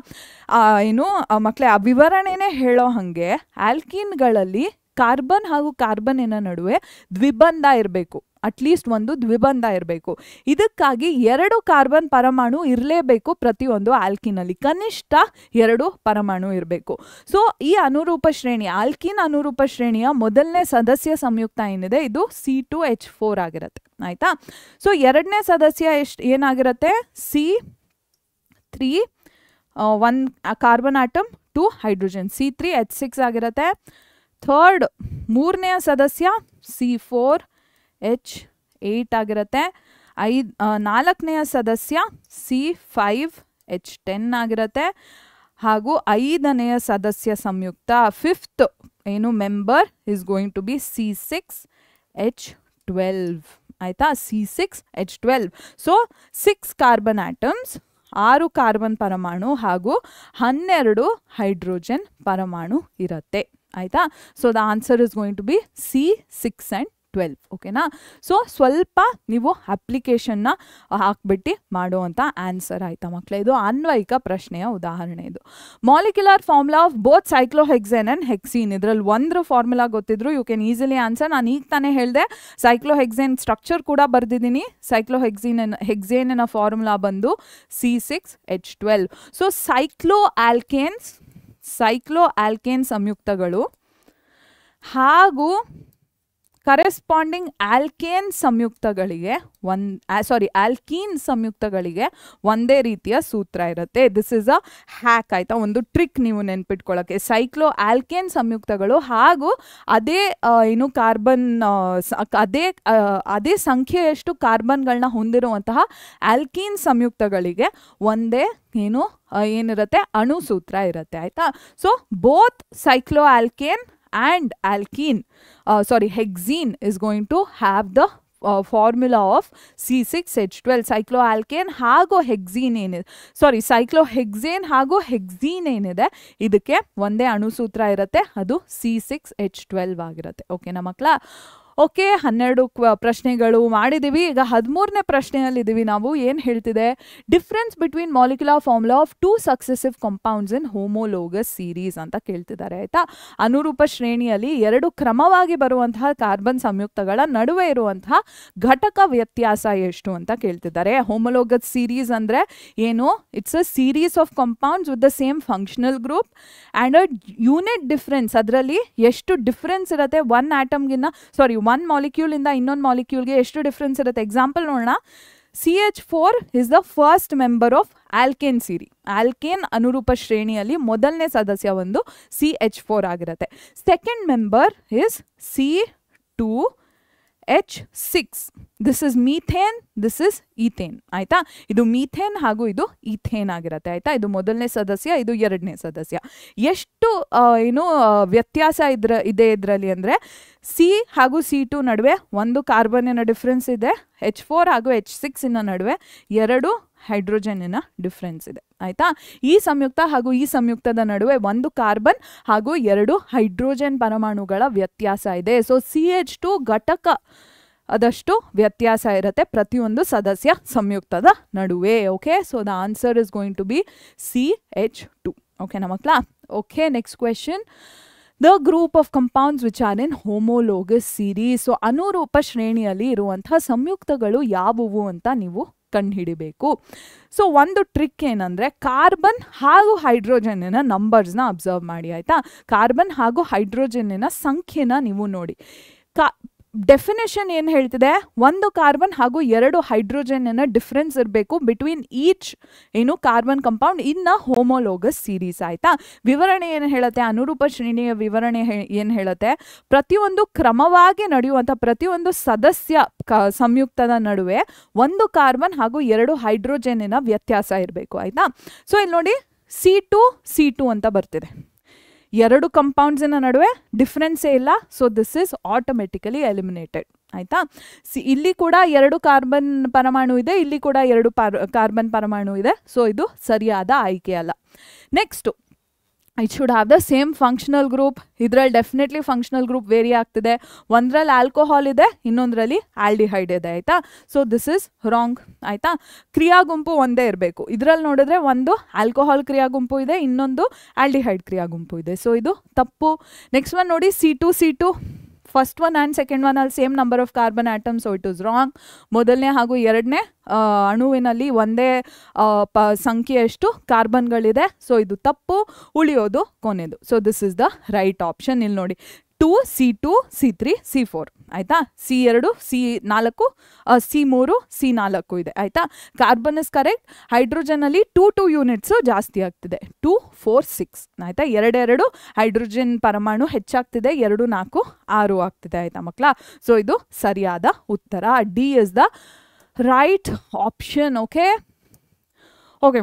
ಏನು ಮಕ್ಕಳೇ, ಆ ವಿವರಣೆನೇ ಹೇಳೋ ಹಾಗೆ ಆಲ್ಕೀನ್ಗಳಲ್ಲಿ ಕಾರ್ಬನ್ ಹಾಗೂ ಕಾರ್ಬನ್ನಿನ ನಡುವೆ ದ್ವಿಬಂಧ ಇರಬೇಕು, ಅಟ್ಲೀಸ್ಟ್ ಒಂದು ದ್ವಿಬಂಧ ಇರಬೇಕು. ಇದಕ್ಕಾಗಿ 2 ಕಾರ್ಬನ್ ಪರಮಾಣು ಇರಲೇಬೇಕು ಪ್ರತಿಯೊಂದು ಆಲ್ಕಿನಲ್ಲಿ, ಕನಿಷ್ಠ 2 ಪರಮಾಣು ಇರಬೇಕು. ಸೊ ಈ ಅನುರೂಪ ಶ್ರೇಣಿ, ಆಲ್ಕಿನ್ ಅನುರೂಪ ಶ್ರೇಣಿಯ ಮೊದಲನೇ ಸದಸ್ಯ ಸಂಯುಕ್ತ ಏನಿದೆ ಇದು C2H4 ಆಗಿರುತ್ತೆ, ಆಯ್ತಾ. ಸೊ 2ನೇ ಸದಸ್ಯ ಏನಾಗಿರುತ್ತೆ? C3 1 carbon atom 2 hydrogen, C3H6 ಆಗಿರುತ್ತೆ. ಥರ್ಡ್ 3ನೇ ಸದಸ್ಯ C4H8 ಆಗಿರುತ್ತೆ. 4ನೇ ಸದಸ್ಯ C5H10 ಆಗಿರುತ್ತೆ. ಹಾಗೂ 5ನೇ ಸದಸ್ಯ ಸಂಯುಕ್ತ, ಫಿಫ್ತ್ ಏನು member is going to be C6H12, ಆಯ್ತಾ. C6H12. So 6 carbon atoms, 6 carbon ಪರಮಾಣು ಹಾಗೂ 12 ಹೈಡ್ರೋಜನ್ ಪರಮಾಣು ಇರುತ್ತೆ, ಆಯ್ತಾ. So the answer is going to be C6 and 12. ಓಕೆನಾ. ಸೊ ಸ್ವಲ್ಪ ನೀವು ಅಪ್ಲಿಕೇಶನ್ನ ಹಾಕ್ಬಿಟ್ಟು ಮಾಡುವಂಥ ಆನ್ಸರ್, ಆಯ್ತಾ ಮಕ್ಕಳೇ. ಇದು ಅನ್ವಯಿಕ ಪ್ರಶ್ನೆಯ ಉದಾಹರಣೆ. ಇದು molecular formula of both cyclohexane and hexene. ಇದರಲ್ಲಿ ಒಂದು ಫಾರ್ಮುಲಾ ಗೊತ್ತಿದ್ರು ಯು ಕ್ಯಾನ್ ಈಸಿಲಿ ಆನ್ಸರ್. ನಾನು ಈಗ ತಾನೇ ಹೇಳಿದೆ ಸೈಕ್ಲೋಹೆಕ್ಸೇನ್ ಸ್ಟ್ರಕ್ಚರ್ ಕೂಡ ಬರ್ದಿದ್ದೀನಿ. ಹೆಕ್ಸೇನಿನ ಫಾರ್ಮುಲಾ ಬಂದು C6H12. ಸೊ ಸೈಕ್ಲೋ ಆಲ್ಕೇನ್ ಸಂಯುಕ್ತಗಳು ಹಾಗೂ ಕರೆಸ್ಪಾಂಡಿಂಗ್ ಆಲ್ಕೀನ್ ಸಂಯುಕ್ತಗಳಿಗೆ ಒಂದೇ ರೀತಿಯ ಸೂತ್ರ ಇರುತ್ತೆ. ದಿಸ್ ಇಸ್ ಅ ಹ್ಯಾಕ್, ಆಯ್ತಾ, ಒಂದು ಟ್ರಿಕ್ ನೀವು ನೆನ್ಪಿಟ್ಕೊಳ್ಳೋಕ್ಕೆ. ಸೈಕ್ಲೋ ಆಲ್ಕೇನ್ ಸಂಯುಕ್ತಗಳು ಹಾಗೂ ಅದೇ ಏನು ಕಾರ್ಬನ್ ಅದೇ ಸಂಖ್ಯೆಯಷ್ಟು ಕಾರ್ಬನ್ಗಳನ್ನ ಹೊಂದಿರುವಂತಹ ಆಲ್ಕೀನ್ ಸಂಯುಕ್ತಗಳಿಗೆ ಒಂದೇ ಏನಿರುತ್ತೆ ಅಣು ಸೂತ್ರ ಇರುತ್ತೆ, ಆಯ್ತಾ. So both cyclo alkane and hexene is going to have the formula of C6H12 ಸೈಕ್ಲೋಆಲ್ಕೇನ್ ಹಾಗೂ ಹೆಕ್ಸೀನ್ ಏನಿದೆ ಸೈಕ್ಲೋಹೆಕ್ಸೇನ್ ಹಾಗೂ ಹೆಕ್ಸೀನ್ ಏನಿದೆ ಇದಕ್ಕೆ ಒಂದೇ ಅಣುಸೂತ್ರ ಇರುತ್ತೆ, ಅದು C6H12 ಆಗಿರುತ್ತೆ. ಓಕೆನಾ ಮಕ್ಕಳ? ಓಕೆ, 12 ಪ್ರಶ್ನೆಗಳು ಮಾಡಿದ್ದೀವಿ. ಈಗ 13ನೇ ಪ್ರಶ್ನೆಯಲ್ಲಿದ್ದೀವಿ ನಾವು. ಏನು ಹೇಳ್ತಿದೆ? Difference between molecular formula of 2 successive compounds in homologous series ಅಂತ ಕೇಳ್ತಿದ್ದಾರೆ. ಆಯ್ತಾ? ಅನುರೂಪ ಶ್ರೇಣಿಯಲ್ಲಿ 2 ಕ್ರಮವಾಗಿ ಬರುವಂತಹ ಕಾರ್ಬನ್ ಸಂಯುಕ್ತಗಳ ನಡುವೆ ಇರುವಂತಹ ಘಟಕ ವ್ಯತ್ಯಾಸ ಎಷ್ಟು ಅಂತ ಕೇಳ್ತಿದ್ದಾರೆ. ಹೋಮೋಲೋಗಸ್ ಸೀರೀಸ್ ಅಂದರೆ ಏನು? It's a series of compounds with the same functional group and a unit difference. ಅದರಲ್ಲಿ ಎಷ್ಟು ಡಿಫ್ರೆನ್ಸ್ ಇರುತ್ತೆ one molecule ಇಂದ ಇನ್ನೊಂದು ಮಾಲಿಕ್ಯೂಲ್ಗೆ ಎಷ್ಟು ಡಿಫ್ರೆನ್ಸ್ ಇರುತ್ತೆ. ಎಕ್ಸಾಂಪಲ್ ನೋಡೋಣ. CH4 is the first member of alkane ಸೀರಿ. ಆಲ್ಕೇನ್ ಅನುರೂಪ ಶ್ರೇಣಿಯಲ್ಲಿ ಮೊದಲನೇ ಸದಸ್ಯ ಒಂದು CH4 ಆಗಿರುತ್ತೆ. Second member is C2H6. This is methane, this is ethane. ಆಯ್ತಾ? ಇದು ಮೀಥೇನ್ ಹಾಗೂ ಇದು ಈಥೇನ್ ಆಗಿರುತ್ತೆ. ಆಯ್ತಾ? ಇದು ಮೊದಲನೇ ಸದಸ್ಯ, ಇದು ಎರಡನೇ ಸದಸ್ಯ. ಎಷ್ಟು ವ್ಯತ್ಯಾಸ ಇದೆ ಇದರಲ್ಲಿ ಅಂದರೆ C ಹಾಗೂ C2 ನಡುವೆ ಒಂದು ಕಾರ್ಬನ್ನಿನ ಡಿಫ್ರೆನ್ಸ್ ಇದೆ, H4 ಹಾಗೂ H6 ನಡುವೆ 2 ಹೈಡ್ರೋಜನ್ನಿನ ಡಿಫ್ರೆನ್ಸ್ ಇದೆ. ಆಯ್ತಾ? ಈ ಸಂಯುಕ್ತ ಹಾಗೂ ಈ ಸಂಯುಕ್ತದ ನಡುವೆ ಒಂದು ಕಾರ್ಬನ್ ಹಾಗೂ 2 ಹೈಡ್ರೋಜನ್ ಪರಮಾಣುಗಳ ವ್ಯತ್ಯಾಸ ಇದೆ. ಸೊ CH2 ಘಟಕ ಅದಷ್ಟು ವ್ಯತ್ಯಾಸ ಇರುತ್ತೆ ಪ್ರತಿಯೊಂದು ಸದಸ್ಯ ಸಂಯುಕ್ತದ ನಡುವೆ. Okay, so the answer is going to be CH2. ಓಕೆನಾ ಮಕ್ಕಳ? Okay, next question. The group of compounds which are in homologous series. So ಅನುರೂಪ ಶ್ರೇಣಿಯಲ್ಲಿ ಇರುವಂತಹ ಸಂಯುಕ್ತಗಳು ಯಾವುವು ಅಂತ ನೀವು ಕಂಡುಹಿಡಿಬೇಕು. ಸೊ ಒಂದು ಟ್ರಿಕ್ ಏನಂದರೆ ಕಾರ್ಬನ್ ಹಾಗೂ ಹೈಡ್ರೋಜನ್ನಿನ ನಂಬರ್ಸ್ನ ಅಬ್ಸರ್ವ್ ಮಾಡಿ. ಆಯಿತಾ? ಕಾರ್ಬನ್ ಹಾಗೂ ಹೈಡ್ರೋಜನ್ನಿನ ಸಂಖ್ಯೆನ ನೀವು ನೋಡಿ. ಡೆಫಿನೇಷನ್ ಏನು ಹೇಳ್ತಿದೆ? ಒಂದು ಕಾರ್ಬನ್ ಹಾಗೂ 2 ಹೈಡ್ರೋಜನ್ನ ಡಿಫ್ರೆನ್ಸ್ ಇರಬೇಕು between each carbon compound in a homologous series. ಆಯಿತಾ? ವಿವರಣೆ ಏನು ಹೇಳುತ್ತೆ? ಅನುರೂಪ ಶ್ರೇಣಿಯ ವಿವರಣೆ ಏನು ಹೇಳುತ್ತೆ? ಪ್ರತಿಯೊಂದು ಕ್ರಮವಾಗಿ ನಡೆಯುವಂಥ ಪ್ರತಿಯೊಂದು ಸದಸ್ಯ ಸಂಯುಕ್ತದ ನಡುವೆ ಒಂದು ಕಾರ್ಬನ್ ಹಾಗೂ 2 ಹೈಡ್ರೋಜನ್ನಿನ ವ್ಯತ್ಯಾಸ ಇರಬೇಕು. ಆಯಿತಾ? ಸೊ ಇಲ್ಲಿ ನೋಡಿ, C2 ಅಂತ ಬರ್ತಿದೆ. 2 ಕಂಪೌಂಡ್ಸಿನ ನಡುವೆ ಡಿಫ್ರೆನ್ಸೇ ಇಲ್ಲ. So this is automatically eliminated. ಆಯಿತಾ? ಇಲ್ಲಿ ಕೂಡ 2 ಕಾರ್ಬನ್ ಪರಮಾಣು ಇದೆ, ಇಲ್ಲಿ ಕೂಡ 2 ಕಾರ್ಬನ್ ಪರಮಾಣು ಇದೆ. ಸೊ ಇದು ಸರಿಯಾದ ಆಯ್ಕೆ ಅಲ್ಲ. Next, it should have the same functional group. ಇದರಲ್ಲಿ ಡೆಫಿನೆಟ್ಲಿ ಫಂಕ್ಷನಲ್ ಗ್ರೂಪ್ ವೇರಿ ಆಗ್ತಿದೆ. ಒಂದರಲ್ಲಿ ಆಲ್ಕೋಹಾಲ್ ಇದೆ, ಇನ್ನೊಂದರಲ್ಲಿ ಆಲ್ಡಿಹೈಡ್ ಇದೆ. ಆಯಿತಾ? So this is wrong. ಆಯಿತಾ? ಕ್ರಿಯಾ ಗುಂಪು ಒಂದೇ ಇರಬೇಕು. ಇದರಲ್ಲಿ ನೋಡಿದ್ರೆ ಒಂದು ಆಲ್ಕೋಹಾಲ್ ಕ್ರಿಯಾ ಗುಂಪು ಇದೆ, ಇನ್ನೊಂದು ಆಲ್ಡಿಹೈಡ್ ಕ್ರಿಯಾ ಗುಂಪು ಇದೆ. ಸೊ ಇದು ತಪ್ಪು. ನೆಕ್ಸ್ಟ್ ಒನ್ ನೋಡಿ, C2 first one and second one ಅಲ್ಲಿ same number of carbon atoms. So it is wrong. ಮೊದಲನೇ ಹಾಗೂ ಎರಡನೇ ಅಣುವಿನಲ್ಲಿ ಒಂದೇ ಸಂಖ್ಯೆಯಷ್ಟು ಕಾರ್ಬನ್ಗಳಿದೆ. ಸೊ ಇದು ತಪ್ಪು. ಉಳಿಯೋದು ಕೊನೆಯದು. So this is the right option. ಇಲ್ಲಿ ನೋಡಿ, 2 C2 C3 C4. ಆಯಿತಾ? C2 C4 C3 C4 ಇದೆ. ಆಯಿತಾ? Carbon is correct. ಹೈಡ್ರೋಜನಲ್ಲಿ 2 ಯೂನಿಟ್ಸು ಜಾಸ್ತಿ ಆಗ್ತಿದೆ, 2 4 6. ಆಯಿತಾ? 2 ಹೈಡ್ರೋಜನ್ ಪರಮಾಣು ಹೆಚ್ಚಾಗ್ತಿದೆ, 2 4 6 ಆಗ್ತಿದೆ. ಆಯಿತಾ ಮಕ್ಕಳ? ಸೊ ಇದು ಸರಿಯಾದ ಉತ್ತರ. D is the right option. Okay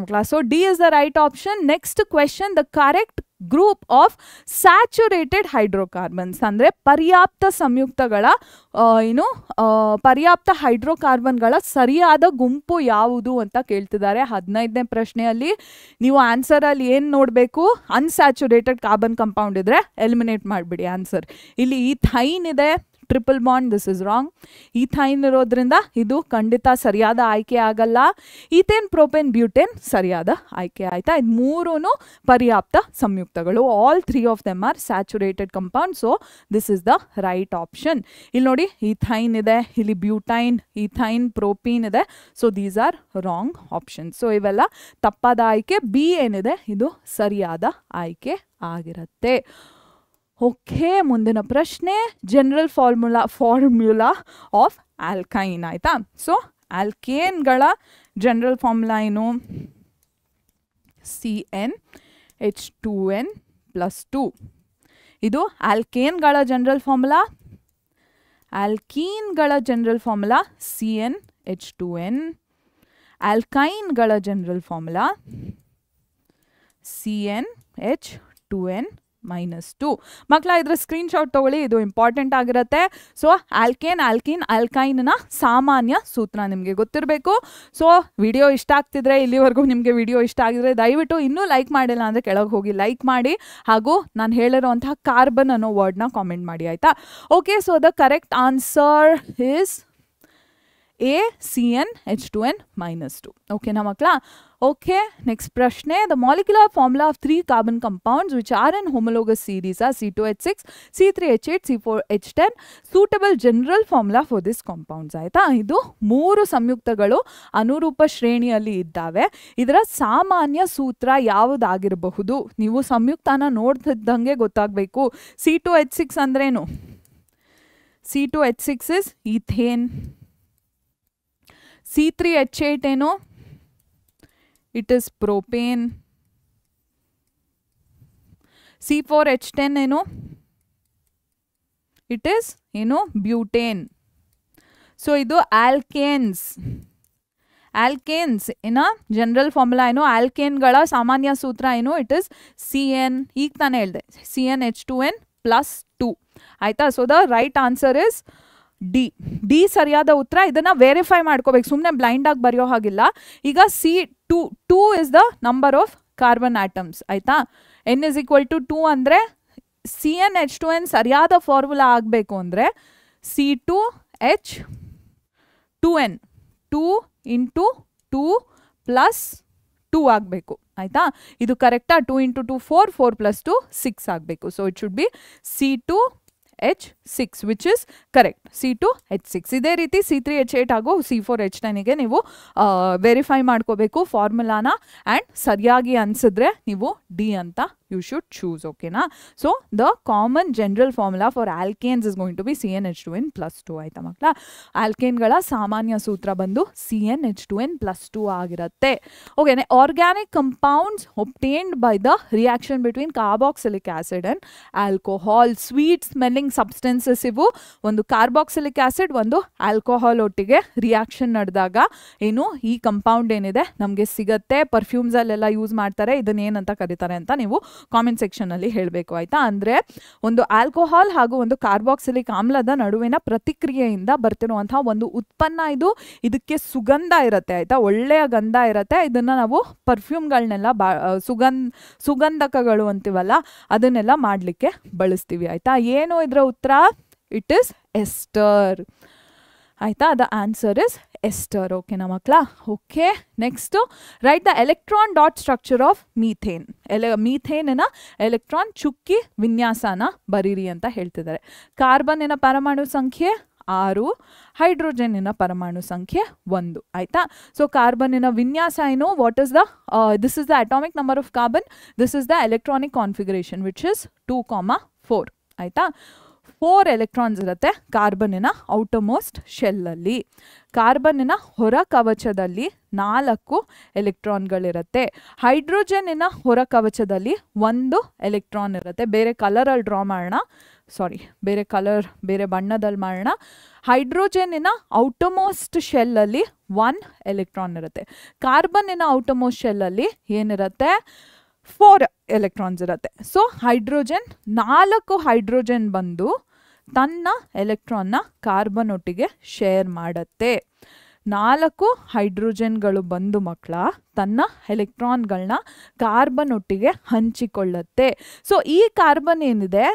ಮಕ್ಕಳ? So D is the right option. Next question. The correct group of saturated hydrocarbons ಅಂದರೆ ಪರ್ಯಾಪ್ತ ಸಂಯುಕ್ತಗಳ ಪರ್ಯಾಪ್ತ ಹೈಡ್ರೋಕಾರ್ಬನ್ಗಳ ಸರಿಯಾದ ಗುಂಪು ಯಾವುದು ಅಂತ ಕೇಳ್ತಿದ್ದಾರೆ 15ನೇ ಪ್ರಶ್ನೆಯಲ್ಲಿ. ನೀವು ಆನ್ಸರಲ್ಲಿ ಏನು ನೋಡಬೇಕು? ಅನ್ಸ್ಯಾಚುರೇಟೆಡ್ ಕಾರ್ಬನ್ ಕಂಪೌಂಡ್ ಇದ್ರೆ ಎಲಿಮಿನೇಟ್ ಮಾಡಿಬಿಡಿ ಆನ್ಸರ್. ಇಲ್ಲಿ ಈಥೈನ್ ಇದೆ, triple bond, this is wrong. Ethyne ಇರೋದ್ರಿಂದ ಇದು ಖಂಡಿತ ಸರಿಯಾದ ಆಯ್ಕೆ ಆಗಲ್ಲ. ಈಥೇನ್, ಪ್ರೋಪೇನ್, ಬ್ಯೂಟೇನ್ ಸರಿಯಾದ ಆಯ್ಕೆ. ಆಯಿತಾ? ಇದು 3 ಪರ್ಯಾಪ್ತ ಸಂಯುಕ್ತಗಳು. All 3 of them are saturated compound. So this is the right option. ಇಲ್ಲಿ ನೋಡಿ, ಈಥೈನ್ ಇದೆ, ಇಲ್ಲಿ ಬ್ಯೂಟೈನ್, ಈಥೈನ್, ಪ್ರೋಪೀನ್ ಇದೆ. So these are wrong option. So ಇವೆಲ್ಲ ತಪ್ಪಾದ ಆಯ್ಕೆ. ಬಿ ಏನಿದೆ ಇದು ಸರಿಯಾದ ಆಯ್ಕೆ ಆಗಿರುತ್ತೆ. ಓಕೆ, ಮುಂದಿನ ಪ್ರಶ್ನೆ. General formula of alkyne. ಆಯಿತಾ? ಸೊ ಆಲ್ಕೇನ್ಗಳ ಜನರಲ್ ಫಾರ್ಮುಲಾ ಏನು? CnH2n+2. ಇದು ಆಲ್ಕೇನ್ಗಳ ಜನರಲ್ ಫಾರ್ಮುಲಾ. ಆಲ್ಕೀನ್ಗಳ ಜನರಲ್ ಫಾರ್ಮುಲಾ CnH2n. ಆಲ್ಕೈನ್ಗಳ ಜನರಲ್ ಫಾರ್ಮುಲಾ CnH2n+. -2. ಮಕ್ಕಳ ಇದ್ರ ಸ್ಕ್ರೀನ್ಶಾಟ್ ತಗೊಳ್ಳಿ, ಇದು ಇಂಪಾರ್ಟೆಂಟ್ ಆಗಿರುತ್ತೆ. ಸೊ ಆಲ್ಕೇನ್, ಆಲ್ಕಿನ್, ಆಲ್ಕೈನ್ನ ಸಾಮಾನ್ಯ ಸೂತ್ರ ನಿಮಗೆ ಗೊತ್ತಿರಬೇಕು. ಸೊ ವಿಡಿಯೋ ಇಷ್ಟ ಆಗ್ತಿದ್ರೆ, ಇಲ್ಲಿವರೆಗೂ ನಿಮಗೆ ವಿಡಿಯೋ ಇಷ್ಟ ಆಗಿದ್ರೆ ದಯವಿಟ್ಟು ಇನ್ನೂ ಲೈಕ್ ಮಾಡಿಲ್ಲ ಅಂದರೆ ಕೆಳಗೆ ಹೋಗಿ ಲೈಕ್ ಮಾಡಿ, ಹಾಗೂ ನಾನು ಹೇಳಿರೋಂತಹ ಕಾರ್ಬನ್ ಅನ್ನೋ ವರ್ಡ್ನ ಕಾಮೆಂಟ್ ಮಾಡಿ, ಆಯಿತಾ? Okay, so the correct answer is A CnH2n -2. ಓಕೆನಾ ಮಕ್ಕಳ? ಓಕೆ, ನೆಕ್ಸ್ಟ್ ಪ್ರಶ್ನೆ. The molecular formula of 3 carbon compounds which are in homologous series are C2H6, C3H8, C4H10. Suitable general formula for this compounds, ಆಯಿತಾ? ಇದು 3 ಸಂಯುಕ್ತಗಳು ಅನುರೂಪ ಶ್ರೇಣಿಯಲ್ಲಿ ಇದ್ದಾವೆ. ಇದರ ಸಾಮಾನ್ಯ ಸೂತ್ರ ಯಾವುದಾಗಿರಬಹುದು? ನೀವು ಸಂಯುಕ್ತನ ನೋಡ್ತಿದ್ದಂಗೆ ಗೊತ್ತಾಗಬೇಕು. C2H6 ಅಂದ್ರೇನು? C2H6 is ethane. C3H8 ಏನು? It is propane. C4H10 ಏನು? ಇಟ್ ಇಸ್ ಏನು? ಬ್ಯೂಟೇನ್. ಸೊ ಇದು ಆಲ್ಕೇನ್ಸ್. ಆಲ್ಕೇನ್ಸ್ ಏನ ಜನರಲ್ ಫಾರ್ಮುಲಾ ಏನು? ಆಲ್ಕೇನ್ಗಳ ಸಾಮಾನ್ಯ ಸೂತ್ರ ಏನು? It is CN. ಈಗ ತಾನೇ ಹೇಳಿದೆ, CnH2n +2, ಆಯ್ತಾ? So the right answer is D ಸರಿಯಾದ ಉತ್ತರ. ಇದನ್ನ ವೆರಿಫೈ ಮಾಡ್ಕೋಬೇಕು, ಸುಮ್ಮನೆ ಬ್ಲೈಂಡ್ ಆಗಿ ಬರೆಯೋ ಹಾಗಿಲ್ಲ. ಈಗ C2 is the number of carbon atoms, ಆಯ್ತಾ? N = 2 ಅಂದರೆ CnH2n ಸರಿಯಾದ ಫಾರ್ಮುಲಾ ಆಗಬೇಕು ಅಂದರೆ C2H2n 2 × 2 + 2 ಆಗಬೇಕು, ಆಯ್ತಾ? ಇದು ಕರೆಕ್ಟಾ? 2 × 2 4, 4 + 2 6 ಆಗಬೇಕು. So it should be C2H6 which is correct. C2H6. ಇದೇ ರೀತಿ C3H8 ಹಾಗೂ C4H10ಗೆ ನೀವು ವೆರಿಫೈ ಮಾಡ್ಕೋಬೇಕು ಫಾರ್ಮುಲಾನ, ಆ್ಯಂಡ್ ಸರಿಯಾಗಿ ಅನಿಸಿದ್ರೆ ನೀವು ಡಿ ಅಂತ ಯು ಶುಡ್ ಚೂಸ್, ಓಕೆನಾ? So the common general formula for alkanes is going to be CnH2n +2, ಆಯ್ತಾ ಮಕ್ಕಳ? ಆಲ್ಕೇನ್ಗಳ ಸಾಮಾನ್ಯ ಸೂತ್ರ ಬಂದು CnH2n +2 ಆಗಿರುತ್ತೆ. Okay, organic compounds obtained by the reaction between carboxylic acid and alcohol. Sweet smelling substances ಇವು. ಒಂದು carboxylic acid, ಒಂದು ಆಲ್ಕೋಹಾಲ್ ಒಟ್ಟಿಗೆ ರಿಯಾಕ್ಷನ್ ನಡೆದಾಗ ಏನು ಈ ಕಂಪೌಂಡ್ ಏನಿದೆ ನಮಗೆ ಸಿಗತ್ತೆ. ಪರ್ಫ್ಯೂಮ್ಸ್ ಅಲ್ಲೆಲ್ಲ ಯೂಸ್ ಮಾಡ್ತಾರೆ. ಇದನ್ನ ಏನಂತ ಕರೀತಾರೆ ಅಂತ ನೀವು ಕಾಮೆಂಟ್ ಸೆಕ್ಷನ್ ಅಲ್ಲಿ ಹೇಳಬೇಕು, ಆಯ್ತಾ? ಅಂದ್ರೆ ಒಂದು ಆಲ್ಕೋಹಾಲ್ ಹಾಗೂ ಒಂದು ಕಾರ್ಬಾಕ್ಸಿಲಿಕ್ ಆಮ್ಲದ ನಡುವಿನ ಪ್ರತಿಕ್ರಿಯೆಯಿಂದ ಬರ್ತಿರುವಂತಹ ಒಂದು ಉತ್ಪನ್ನ ಇದು. ಇದಕ್ಕೆ ಸುಗಂಧ ಇರುತ್ತೆ, ಆಯ್ತಾ? ಒಳ್ಳೆಯ ಗಂಧ ಇರುತ್ತೆ. ಇದನ್ನ ನಾವು ಪರ್ಫ್ಯೂಮ್ಗಳನ್ನೆಲ್ಲ ಸುಗಂಧಕಗಳು ಅಂತೀವಲ್ಲ, ಅದನ್ನೆಲ್ಲ ಮಾಡಲಿಕ್ಕೆ ಬಳಸ್ತೀವಿ, ಆಯ್ತಾ? ಏನು ಇದರ ಉತ್ತರ? ಇಟ್ ಇಸ್ ಎಸ್ಟರ್, ಆಯ್ತಾ? The answer is ester. ಓಕೆನಾ ಮಕ್ಕಳ? Okay, next write the electron dot structure of methane. ಮೀಥೇನಿನ ಎಲೆಕ್ಟ್ರಾನ್ ಚುಕ್ಕಿ ವಿನ್ಯಾಸನ ಬರೀರಿ ಅಂತ ಹೇಳ್ತಿದ್ದಾರೆ. ಕಾರ್ಬನ್ನಿನ ಪರಮಾಣು ಸಂಖ್ಯೆ 6, ಹೈಡ್ರೋಜನ್ನಿನ ಪರಮಾಣು ಸಂಖ್ಯೆ 1, ಆಯ್ತಾ? ಸೊ ಕಾರ್ಬನ್ನಿನ ವಿನ್ಯಾಸ ಏನು? What is the this is the atomic number of carbon, this is the electronic configuration which is 2, 4, ಆಯ್ತಾ? 4 ಎಲೆಕ್ಟ್ರಾನ್ಸ್ ಇರುತ್ತೆ ಕಾರ್ಬನ್ನಿನ ಔಟರ್ಮೋಸ್ಟ್ ಶೆಲ್ಲಲ್ಲಿ. ಕಾರ್ಬನ್ನಿನ ಹೊರ ಕವಚದಲ್ಲಿ 4 ಎಲೆಕ್ಟ್ರಾನ್ಗಳಿರುತ್ತೆ. ಹೈಡ್ರೋಜನ್ನಿನ ಹೊರ ಕವಚದಲ್ಲಿ 1 ಎಲೆಕ್ಟ್ರಾನ್ ಇರುತ್ತೆ. ಬೇರೆ ಕಲರಲ್ಲಿ ಡ್ರಾ ಮಾಡೋಣ, ಬೇರೆ ಬಣ್ಣದಲ್ಲಿ ಮಾಡೋಣ. ಹೈಡ್ರೋಜನ್ನಿನ ಔಟರ್ಮೋಸ್ಟ್ ಶೆಲ್ಲಲ್ಲಿ 1 ಎಲೆಕ್ಟ್ರಾನ್ ಇರುತ್ತೆ. ಕಾರ್ಬನ್ನಿನ ಔಟರ್ಮೋಸ್ಟ್ ಶೆಲ್ಲಲ್ಲಿ ಏನಿರುತ್ತೆ? 4 ಎಲೆಕ್ಟ್ರಾನ್ಸ್ ಇರುತ್ತೆ. ಸೊ ಹೈಡ್ರೋಜನ್ 4 ಹೈಡ್ರೋಜನ್ ಬಂದು ತನ್ನ ಎಲೆಕ್ಟ್ರಾನ್ನ ಕಾರ್ಬನ್ ಒಟ್ಟಿಗೆ ಶೇರ್ ಮಾಡುತ್ತೆ. 4 ಹೈಡ್ರೋಜನ್ಗಳು ಬಂದು ಮಕ್ಕಳ ತನ್ನ ಎಲೆಕ್ಟ್ರಾನ್ಗಳನ್ನ ಕಾರ್ಬನ್ ಒಟ್ಟಿಗೆ ಹಂಚಿಕೊಳ್ಳುತ್ತೆ. ಸೊ ಈ ಕಾರ್ಬನ್ ಏನಿದೆ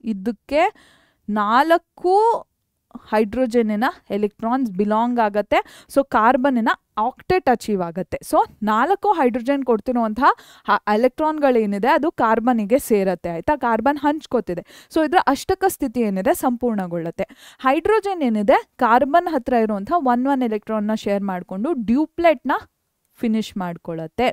ಇದಕ್ಕೆ 4 ಹೈಡ್ರೋಜನ್ನಿನ ಎಲೆಕ್ಟ್ರಾನ್ಸ್ ಬಿಲಾಂಗ್ ಆಗುತ್ತೆ. ಸೊ ಕಾರ್ಬನ್ನಿನ ಆಕ್ಟೆಟ್ ಅಚೀವ್ ಆಗುತ್ತೆ. ಸೊ 4 ಹೈಡ್ರೋಜನ್ ಕೊಡ್ತಿರುವಂತಹ ಎಲೆಕ್ಟ್ರಾನ್ಗಳೇನಿದೆ ಅದು ಕಾರ್ಬನ್ನಿಗೆ ಸೇರುತ್ತೆ, ಆಯ್ತಾ? ಕಾರ್ಬನ್ ಹಂಚ್ಕೋತಿದೆ. ಸೊ ಇದರ ಅಷ್ಟಕ ಸ್ಥಿತಿ ಏನಿದೆ ಸಂಪೂರ್ಣಗೊಳ್ಳುತ್ತೆ. ಹೈಡ್ರೋಜನ್ ಏನಿದೆ ಕಾರ್ಬನ್ ಹತ್ರ ಇರುವಂತಹ 1 ಎಲೆಕ್ಟ್ರಾನ್ನ ಶೇರ್ ಮಾಡಿಕೊಂಡು ಡ್ಯೂಪ್ಲೆಟ್ನ ಫಿನಿಶ್ ಮಾಡ್ಕೊಳ್ಳುತ್ತೆ.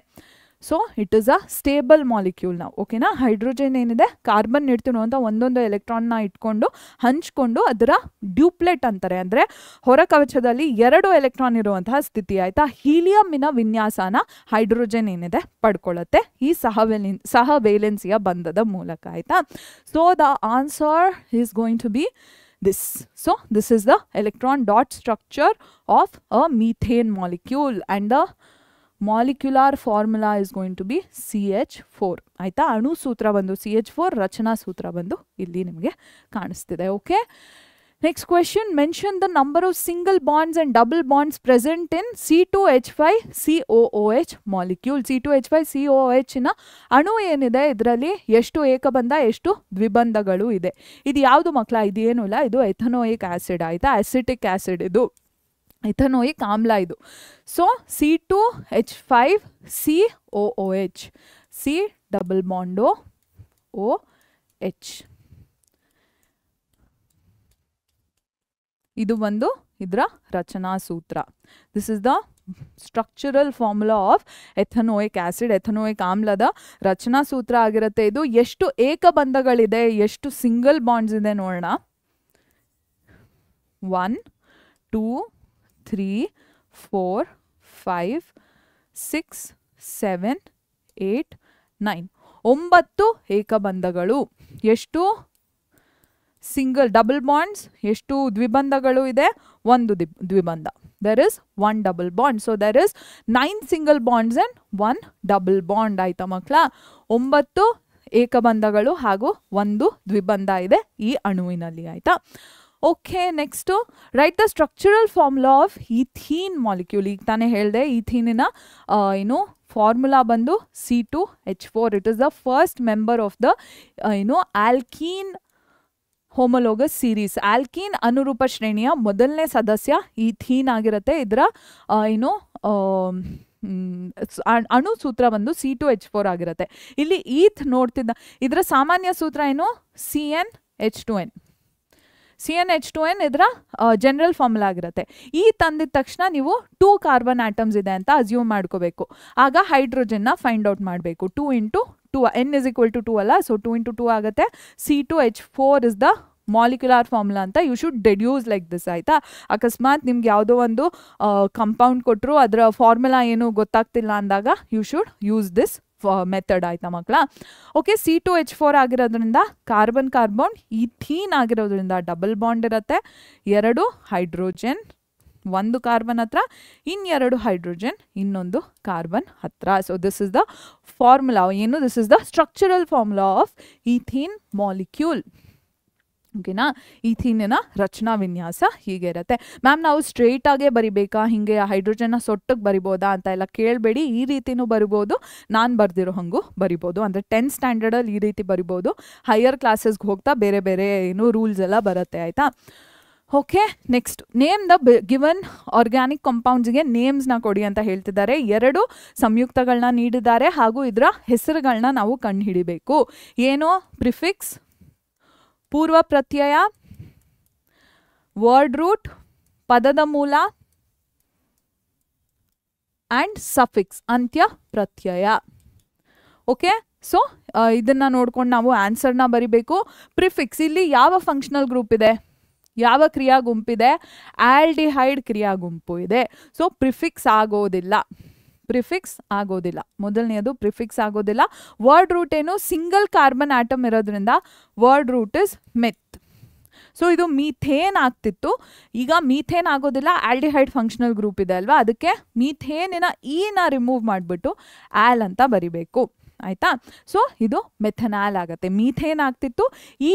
So it is a stable molecule ನಾವು, ಓಕೆನಾ? ಹೈಡ್ರೋಜನ್ ಏನಿದೆ ಕಾರ್ಬನ್ ಇಡ್ತಿರುವಂಥ ಒಂದೊಂದು ಎಲೆಕ್ಟ್ರಾನ್ನ ಇಟ್ಕೊಂಡು ಹಂಚ್ಕೊಂಡು ಅದರ ಡ್ಯೂಪ್ಲೆಟ್ ಅಂತಾರೆ, ಅಂದರೆ ಹೊರ ಕವಚದಲ್ಲಿ 2 ಎಲೆಕ್ಟ್ರಾನ್ ಇರುವಂತಹ ಸ್ಥಿತಿ, ಆಯ್ತಾ? ಹೀಲಿಯಂನ ವಿನ್ಯಾಸನ ಹೈಡ್ರೋಜನ್ ಏನಿದೆ ಪಡ್ಕೊಳ್ಳುತ್ತೆ ಈ ಸಹವೇಲೆನ್ಸಿಯ ಬಂಧದ ಮೂಲಕ, ಆಯ್ತಾ? So the answer is going to be this. So this is the electron dot structure of a methane molecule, and the molecular formula is going to be CH4 ಆಯಿತಾ. ಅಣು ಸೂತ್ರ ಬಂದು CH4, ರಚನಾ ಸೂತ್ರ ಬಂದು ಇಲ್ಲಿ ನಿಮಗೆ ಕಾಣಿಸ್ತಿದೆ. Okay, next question, mention the number of single bonds and double bonds present in C2H5COOH molecule. C2H5COOH ನ ಅಣು ಏನಿದೆ ಇದರಲ್ಲಿ ಎಷ್ಟು ಏಕಬಂಧ ಎಷ್ಟು ದ್ವಿಬಂಧಗಳು ಇದೆ. ಇದು ಯಾವುದು ಮಕ್ಕಳ? ಇದು ಏನೂ ಇಲ್ಲ, ಇದು ಎಥನೋಯಿಕ್ ಆ್ಯಸಿಡ್ ಆಯಿತಾ, ಅಸಿಟಿಕ್ ಆ್ಯಸಿಡ್, ಇದು ಎಥನೋಯಿಕ್ ಆಮ್ಲ ಇದು. So C2H5COOH, C double bond OH, ಇದು ಒಂದು ಇದರ ರಚನಾ ಸೂತ್ರ. This is the structural formula of ಎಥನೋಯಿಕ್ acid. ಎಥನೋಯಿಕ್ ಆಮ್ಲದ ರಚನಾ ಸೂತ್ರ ಆಗಿರುತ್ತೆ ಇದು. ಎಷ್ಟು ಏಕಬಂಧಗಳಿದೆ, ಎಷ್ಟು ಸಿಂಗಲ್ ಬಾಂಡ್ಸ್ ಇದೆ ನೋಡೋಣ. 1 2 3 4 5 6 7 8 9 9 ಏಕಬಂಧಗಳು. ಎಷ್ಟು ಸಿಂಗಲ್ ಡಬಲ್ ಬಾಂಡ್ಸ್, ಎಷ್ಟು ದ್ವಿಬಂಧಗಳು ಇದೆ? ಒಂದು ದ್ವಿಬಂಧ. There is 1 double bond. So there is 9 single bonds and 1 double bond ಆಯ್ತಾ ಮಕ್ಕಳ. 9 ಏಕಬಂಧಗಳು ಹಾಗೂ 1 ದ್ವಿಬಂಧ ಇದೆ ಈ ಅಣುವಿನಲ್ಲಿ ಆಯ್ತಾ. Okay, next write the structural formula of ethene molecule. ಈಗ ತಾನೇ ಹೇಳಿದೆ ಈಥೀನಿನ ಏನು ಫಾರ್ಮುಲಾ ಬಂದು C2H4. It is the first member of the alkene homologous series. Alkene ಅನುರೂಪ ಶ್ರೇಣಿಯ ಮೊದಲನೇ ಸದಸ್ಯ ಈಥೀನ್ ಆಗಿರುತ್ತೆ. ಇದರ ಅಣು ಸೂತ್ರ ಬಂದು C2H4 ಆಗಿರುತ್ತೆ. ಇಲ್ಲಿ ಈಥ್ ನೋಡ್ತಿದ್ದ ಇದರ ಸಾಮಾನ್ಯ ಸೂತ್ರ ಏನು? CnH2n. CnH2n ಇದರ ಜನರಲ್ ಫಾರ್ಮುಲಾ ಆಗಿರುತ್ತೆ. ಈ ತಂದಿದ ತಕ್ಷಣ ನೀವು 2 ಕಾರ್ಬನ್ ಆಟಮ್ಸ್ ಇದೆ ಅಂತ ಅಸ್ಯೂಮ್ ಮಾಡ್ಕೋಬೇಕು. ಆಗ ಹೈಡ್ರೋಜನ್ನ ಫೈಂಡ್ ಔಟ್ ಮಾಡಬೇಕು. 2 × 2, n = 2 ಅಲ್ಲ, ಸೊ 2 × 2 ಆಗುತ್ತೆ. C2H4 is the molecular formula ಅಂತ you should deduce like this ಆಯಿತಾ. ಅಕಸ್ಮಾತ್ ನಿಮ್ಗೆ ಯಾವುದೋ ಒಂದು ಕಂಪೌಂಡ್ ಕೊಟ್ಟರು ಅದರ ಫಾರ್ಮುಲಾ ಏನು ಗೊತ್ತಾಗ್ತಿಲ್ಲ ಅಂದಾಗ you should use this method ಆಯ್ತಾ ಮಕ್ಕಳ. ಓಕೆ, C2H4 ಆಗಿರೋದ್ರಿಂದ ಕಾರ್ಬನ್ ಕಾರ್ಬನ್ ಈಥೀನ್ ಆಗಿರೋದ್ರಿಂದ ಡಬಲ್ ಬಾಂಡ್ ಇರುತ್ತೆ. 2 ಹೈಡ್ರೋಜನ್, 1 ಕಾರ್ಬನ್ ಹತ್ರ, 2 ಹೈಡ್ರೋಜನ್, ಇನ್ನೊಂದು ಕಾರ್ಬನ್ ಹತ್ರ. So this is the formula ಏನು? This is the structural formula of ethene molecule. ಓಕೆನಾ. ಈಥೀನಿನ ರಚನಾ ವಿನ್ಯಾಸ ಹೀಗೆ ಇರುತ್ತೆ. ಮ್ಯಾಮ್ ನಾವು ಸ್ಟ್ರೇಟ್ ಆಗೇ ಬರಿಬೇಕಾ, ಹಿಂಗೆ ಹೈಡ್ರೋಜನ್ನ ಸೊಟ್ಟಿಗೆ ಬರಿಬೋದಾ ಅಂತ ಎಲ್ಲ ಕೇಳಬೇಡಿ. ಈ ರೀತಿನೂ ಬರಿಬೋದು, ನಾನು ಬರ್ದಿರೋ ಹಂಗೂ ಬರಿಬೋದು. ಅಂದರೆ 10th ಸ್ಟ್ಯಾಂಡರ್ಡಲ್ಲಿ ಈ ರೀತಿ ಬರಿಬೋದು. ಹೈಯರ್ ಕ್ಲಾಸಸ್ಗೆ ಹೋಗ್ತಾ ಬೇರೆ ಬೇರೆ ಏನು ರೂಲ್ಸ್ ಎಲ್ಲ ಬರುತ್ತೆ ಆಯಿತಾ. Okay, next name the given organic ಕಾಂಪೌಂಡ್ಸ್ಗೆ ನೇಮ್ಸ್ನ ಕೊಡಿ ಅಂತ ಹೇಳ್ತಿದ್ದಾರೆ. 2 ಸಂಯುಕ್ತಗಳನ್ನ ನೀಡಿದ್ದಾರೆ ಹಾಗೂ ಇದರ ಹೆಸರುಗಳನ್ನ ನಾವು ಕಂಡುಹಿಡಿಬೇಕು. ಏನು? ಪ್ರಿಫಿಕ್ಸ್, ಪೂರ್ವ ಪ್ರತ್ಯಯ, ವರ್ಡ್ ರೂಟ್, ಪದದ ಮೂಲ ಆ್ಯಂಡ್ ಸಫಿಕ್ಸ್, ಅಂತ್ಯ ಪ್ರತ್ಯಯ. ಓಕೆ, ಸೊ ಇದನ್ನು ನೋಡ್ಕೊಂಡು ನಾವು ಆನ್ಸರ್ನ ಬರಿಬೇಕು. ಪ್ರಿಫಿಕ್ಸ್, ಇಲ್ಲಿ ಯಾವ ಫಂಕ್ಷನಲ್ ಗ್ರೂಪ್ ಇದೆ, ಯಾವ ಕ್ರಿಯಾ ಗುಂಪಿದೆ? ಆಲ್ಡಿಹೈಡ್ ಕ್ರಿಯಾ ಗುಂಪು ಇದೆ. ಸೊ ಪ್ರಿಫಿಕ್ಸ್ ಆಗೋದಿಲ್ಲ, ಪ್ರಿಫಿಕ್ಸ್ ಆಗೋದಿಲ್ಲ. ಮೊದಲನೆಯದು ಪ್ರಿಫಿಕ್ಸ್ ಆಗೋದಿಲ್ಲ. ವರ್ಡ್ ರೂಟ್ ಏನು? ಸಿಂಗಲ್ ಕಾರ್ಬನ್ ಆಟಮ್ ಇರೋದ್ರಿಂದ ವರ್ಡ್ ರೂಟ್ ಇಸ್ ಮೆತ್. ಸೊ ಇದು ಮೀಥೇನ್ ಆಗ್ತಿತ್ತು, ಈಗ ಮೀಥೇನ್ ಆಗೋದಿಲ್ಲ. ಆಲ್ಡಿಹೈಡ್ ಫಂಕ್ಷನಲ್ ಗ್ರೂಪ್ ಇದೆ ಅಲ್ವಾ, ಅದಕ್ಕೆ ಮೀಥೇನಿನ ಈನ ರಿಮೂವ್ ಮಾಡಿಬಿಟ್ಟು ಆಲ್ ಅಂತ ಬರಿಬೇಕು ಆಯಿತಾ. ಸೊ ಇದು ಮೆಥನಾಲ್ ಆಗುತ್ತೆ. ಮೀಥೇನ್ ಆಗ್ತಿತ್ತು, ಈ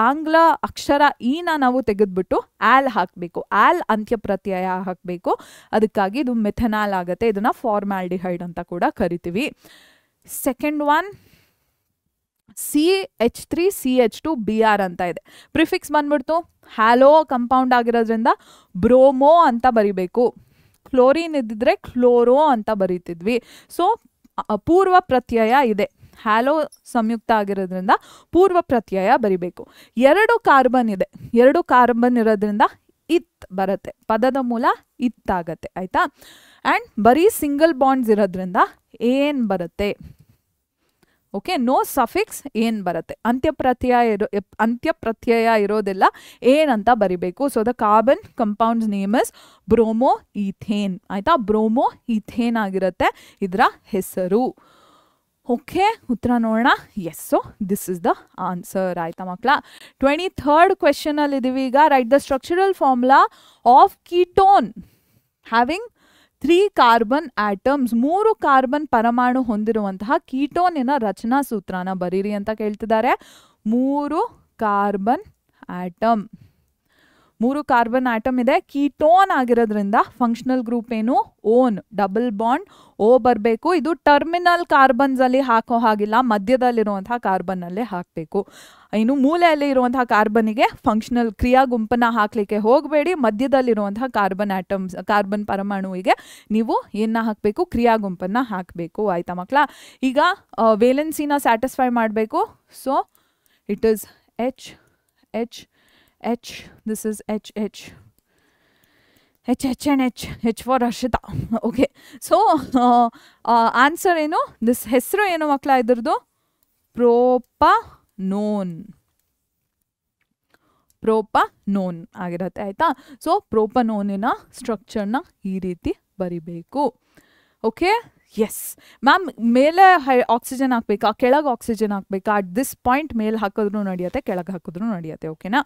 ಆಂಗ್ಲ ಅಕ್ಷರ ಈನ ನಾವು ತೆಗೆದ್ಬಿಟ್ಟು ಆಲ್ ಹಾಕಬೇಕು. ಆಲ್ ಅಂತ್ಯ ಪ್ರತ್ಯಯ ಹಾಕಬೇಕು. ಅದಕ್ಕಾಗಿ ಇದು ಮೆಥನಾಲ್ ಆಗುತ್ತೆ. ಇದನ್ನು ಫಾರ್ಮಾಲ್ಡಿಹೈಡ್ ಅಂತ ಕೂಡ ಕರಿತೀವಿ. ಸೆಕೆಂಡ್ ಒನ್ CH3CH2Br ಅಂತ ಇದೆ. ಪ್ರಿಫಿಕ್ಸ್ ಬಂದ್ಬಿಡ್ತು ಹ್ಯಾಲೋ ಕಂಪೌಂಡ್ ಆಗಿರೋದ್ರಿಂದ ಬ್ರೋಮೋ ಅಂತ ಬರಿಬೇಕು. ಕ್ಲೋರಿನ್ ಇದ್ದಿದ್ರೆ ಕ್ಲೋರೋ ಅಂತ ಬರೀತಿದ್ವಿ. ಸೊ ಪೂರ್ವ ಪ್ರತ್ಯಯ ಇದೆ, ಹ್ಯಾಲೋ ಸಂಯುಕ್ತ ಆಗಿರೋದ್ರಿಂದ ಪೂರ್ವ ಪ್ರತ್ಯಯ ಬರಿಬೇಕು. 2 ಕಾರ್ಬನ್ ಇದೆ, 2 ಕಾರ್ಬನ್ ಇರೋದ್ರಿಂದ ಇತ್ ಬರುತ್ತೆ, ಪದದ ಮೂಲ ಇತ್ ಆಗತ್ತೆ ಆಯ್ತಾ. ಆ್ಯಂಡ್ ಬರೀ ಸಿಂಗಲ್ ಬಾಂಡ್ಸ್ ಇರೋದ್ರಿಂದ ಏನ್ ಬರುತ್ತೆ. ಓಕೆ, ನೋ ಸಫಿಕ್ಸ್ ಏನ್ ಬರುತ್ತೆ. ಅಂತ್ಯ ಪ್ರತ್ಯಯ ಇರೋದಿಲ್ಲ, ಏನಂತ ಬರಿಬೇಕು. So the carbon compounds name is bromoethane ಆಯ್ತಾ. ಬ್ರೋಮೋ ಈಥೇನ್ ಆಗಿರುತ್ತೆ ಇದರ ಹೆಸರು. ಓಕೆ, ಉತ್ತರ ನೋಡೋಣ. Yes, so this is the answer ಆಯ್ತಾ ಮಕ್ಕಳ. 23rd ಕ್ವೆಶನ್ ಅಲ್ಲಿ ಇದೀವಿ ಈಗ. Write the structural formula of ketone having 3 carbon atoms, 3 carbon ಪರಮಾಣು ಹೊಂದಿರುವಂತಹ ಕೀಟೋನಿನ ರಚನಾ ಸೂತ್ರನ ಬರೀರಿ ಅಂತ ಕೇಳ್ತಿದ್ದಾರೆ. 3 ಕಾರ್ಬನ್ ಆಟಮ್, 3 ಕಾರ್ಬನ್ ಆಟಮ್ ಇದೆ, ಕೀಟೋನ್ ಆಗಿರೋದ್ರಿಂದ ಫಂಕ್ಷನಲ್ ಗ್ರೂಪ್ ಏನು ಓನ್, ಡಬಲ್ ಬಾಂಡ್ ಓ ಬರಬೇಕು. ಇದು ಟರ್ಮಿನಲ್ ಕಾರ್ಬನ್ಸ್ ಅಲ್ಲಿ ಹಾಕೋ ಹಾಗಿಲ್ಲ, ಮಧ್ಯದಲ್ಲಿರುವಂತಹ ಕಾರ್ಬನ್ ಅಲ್ಲೇ ಹಾಕಬೇಕು. ಇನ್ನು ಮೂಲೆಯಲ್ಲಿ ಇರುವಂತಹ ಕಾರ್ಬನ್ಗೆ ಫಂಕ್ಷನಲ್ ಕ್ರಿಯಾ ಗುಂಪನ್ನ ಹಾಕ್ಲಿಕ್ಕೆ ಹೋಗಬೇಡಿ. ಮಧ್ಯದಲ್ಲಿರುವಂತಹ ಕಾರ್ಬನ್ ಆಟಮ್ಸ್, ಕಾರ್ಬನ್ ಪರಮಾಣುವಿಗೆ ನೀವು ಏನ ಹಾಕಬೇಕು, ಕ್ರಿಯಾ ಗುಂಪನ್ನ ಹಾಕಬೇಕು. ಆಯ್ತಾ ಮಕ್ಕಳ? ಈಗ ವೇಲೆನ್ಸಿನ ಸ್ಯಾಟಿಸ್ಫೈ ಮಾಡಬೇಕು. So it is H H H, this is H H H H and H, H for Ashita. Okay, so answer ಏನು, ದಿಸ್ ಹೆಸರು ಏನು ಮಕ್ಕಳ ಇದ್ರದ್ದು? ಪ್ರೋಪನೋನ್, ಪ್ರೋಪನೋನ್ ಆಗಿರತ್ತೆ. ಆಯ್ತಾ? ಸೊ ಪ್ರೋಪನೋನಿನ ಸ್ಟ್ರಕ್ಚರ್ನ ಈ ರೀತಿ ಬರಿಬೇಕು. Okay, yes ma'am. ಮೇಲೆ ಆಕ್ಸಿಜನ್ ಹಾಕ್ಬೇಕಾ, ಕೆಳಗೆ ಆಕ್ಸಿಜನ್ ಹಾಕ್ಬೇಕಾ? ಅಟ್ ದಿಸ್ ಪಾಯಿಂಟ್ ಮೇಲೆ ಹಾಕಿದ್ರು ನಡೆಯುತ್ತೆ, ಕೆಳಗೆ ಹಾಕಿದ್ರು ನಡೆಯುತ್ತೆ. ಓಕೆನಾ?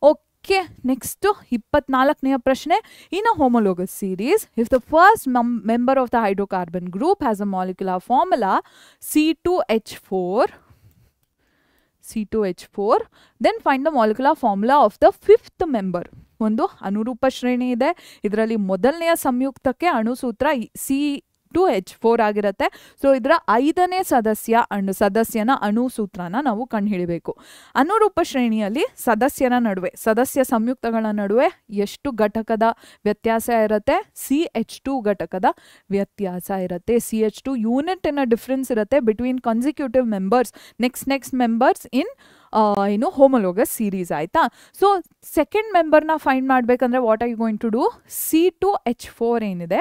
ಓಕೆ, ನೆಕ್ಸ್ಟ್ 24ನೇ ಪ್ರಶ್ನೆ. In a homologous series, if the first member of the hydrocarbon group has a molecular formula C2H4, then find the molecular formula of the 5th member. ಒಂದು ಅನುರೂಪ ಶ್ರೇಣಿ ಇದೆ. ಇದರಲ್ಲಿ ಮೊದಲನೆಯ ಸಂಯುಕ್ತಕ್ಕೆ ಅಣುಸೂತ್ರ C2H4 ಆಗಿರುತ್ತೆ. ಸೊ ಇದರ 5ನೇ ಸದಸ್ಯನ ಅಣುಸೂತ್ರನ ನಾವು ಕಂಡುಹಿಡಿಬೇಕು. ಅನುರೂಪ ಶ್ರೇಣಿಯಲ್ಲಿ ಸದಸ್ಯನ ನಡುವೆ, ಸದಸ್ಯ ಸಂಯುಕ್ತಗಳ ನಡುವೆ ಎಷ್ಟು ಘಟಕದ ವ್ಯತ್ಯಾಸ ಇರುತ್ತೆ? CH2 ಘಟಕದ ವ್ಯತ್ಯಾಸ ಇರುತ್ತೆ. CH2 ಯೂನಿಟಿನ ಡಿಫ್ರೆನ್ಸ್ ಇರುತ್ತೆ between consecutive members, next members in ಏನು ಹೋಮೋಲೋಗಸ್ ಸೀರೀಸ್. ಆಯ್ತಾ? ಸೊ ಸೆಕೆಂಡ್ ಮೆಂಬರ್ನ ಫೈಂಡ್ ಮಾಡಬೇಕಂದ್ರೆ what are you going to do? C2H4 ಏನಿದೆ,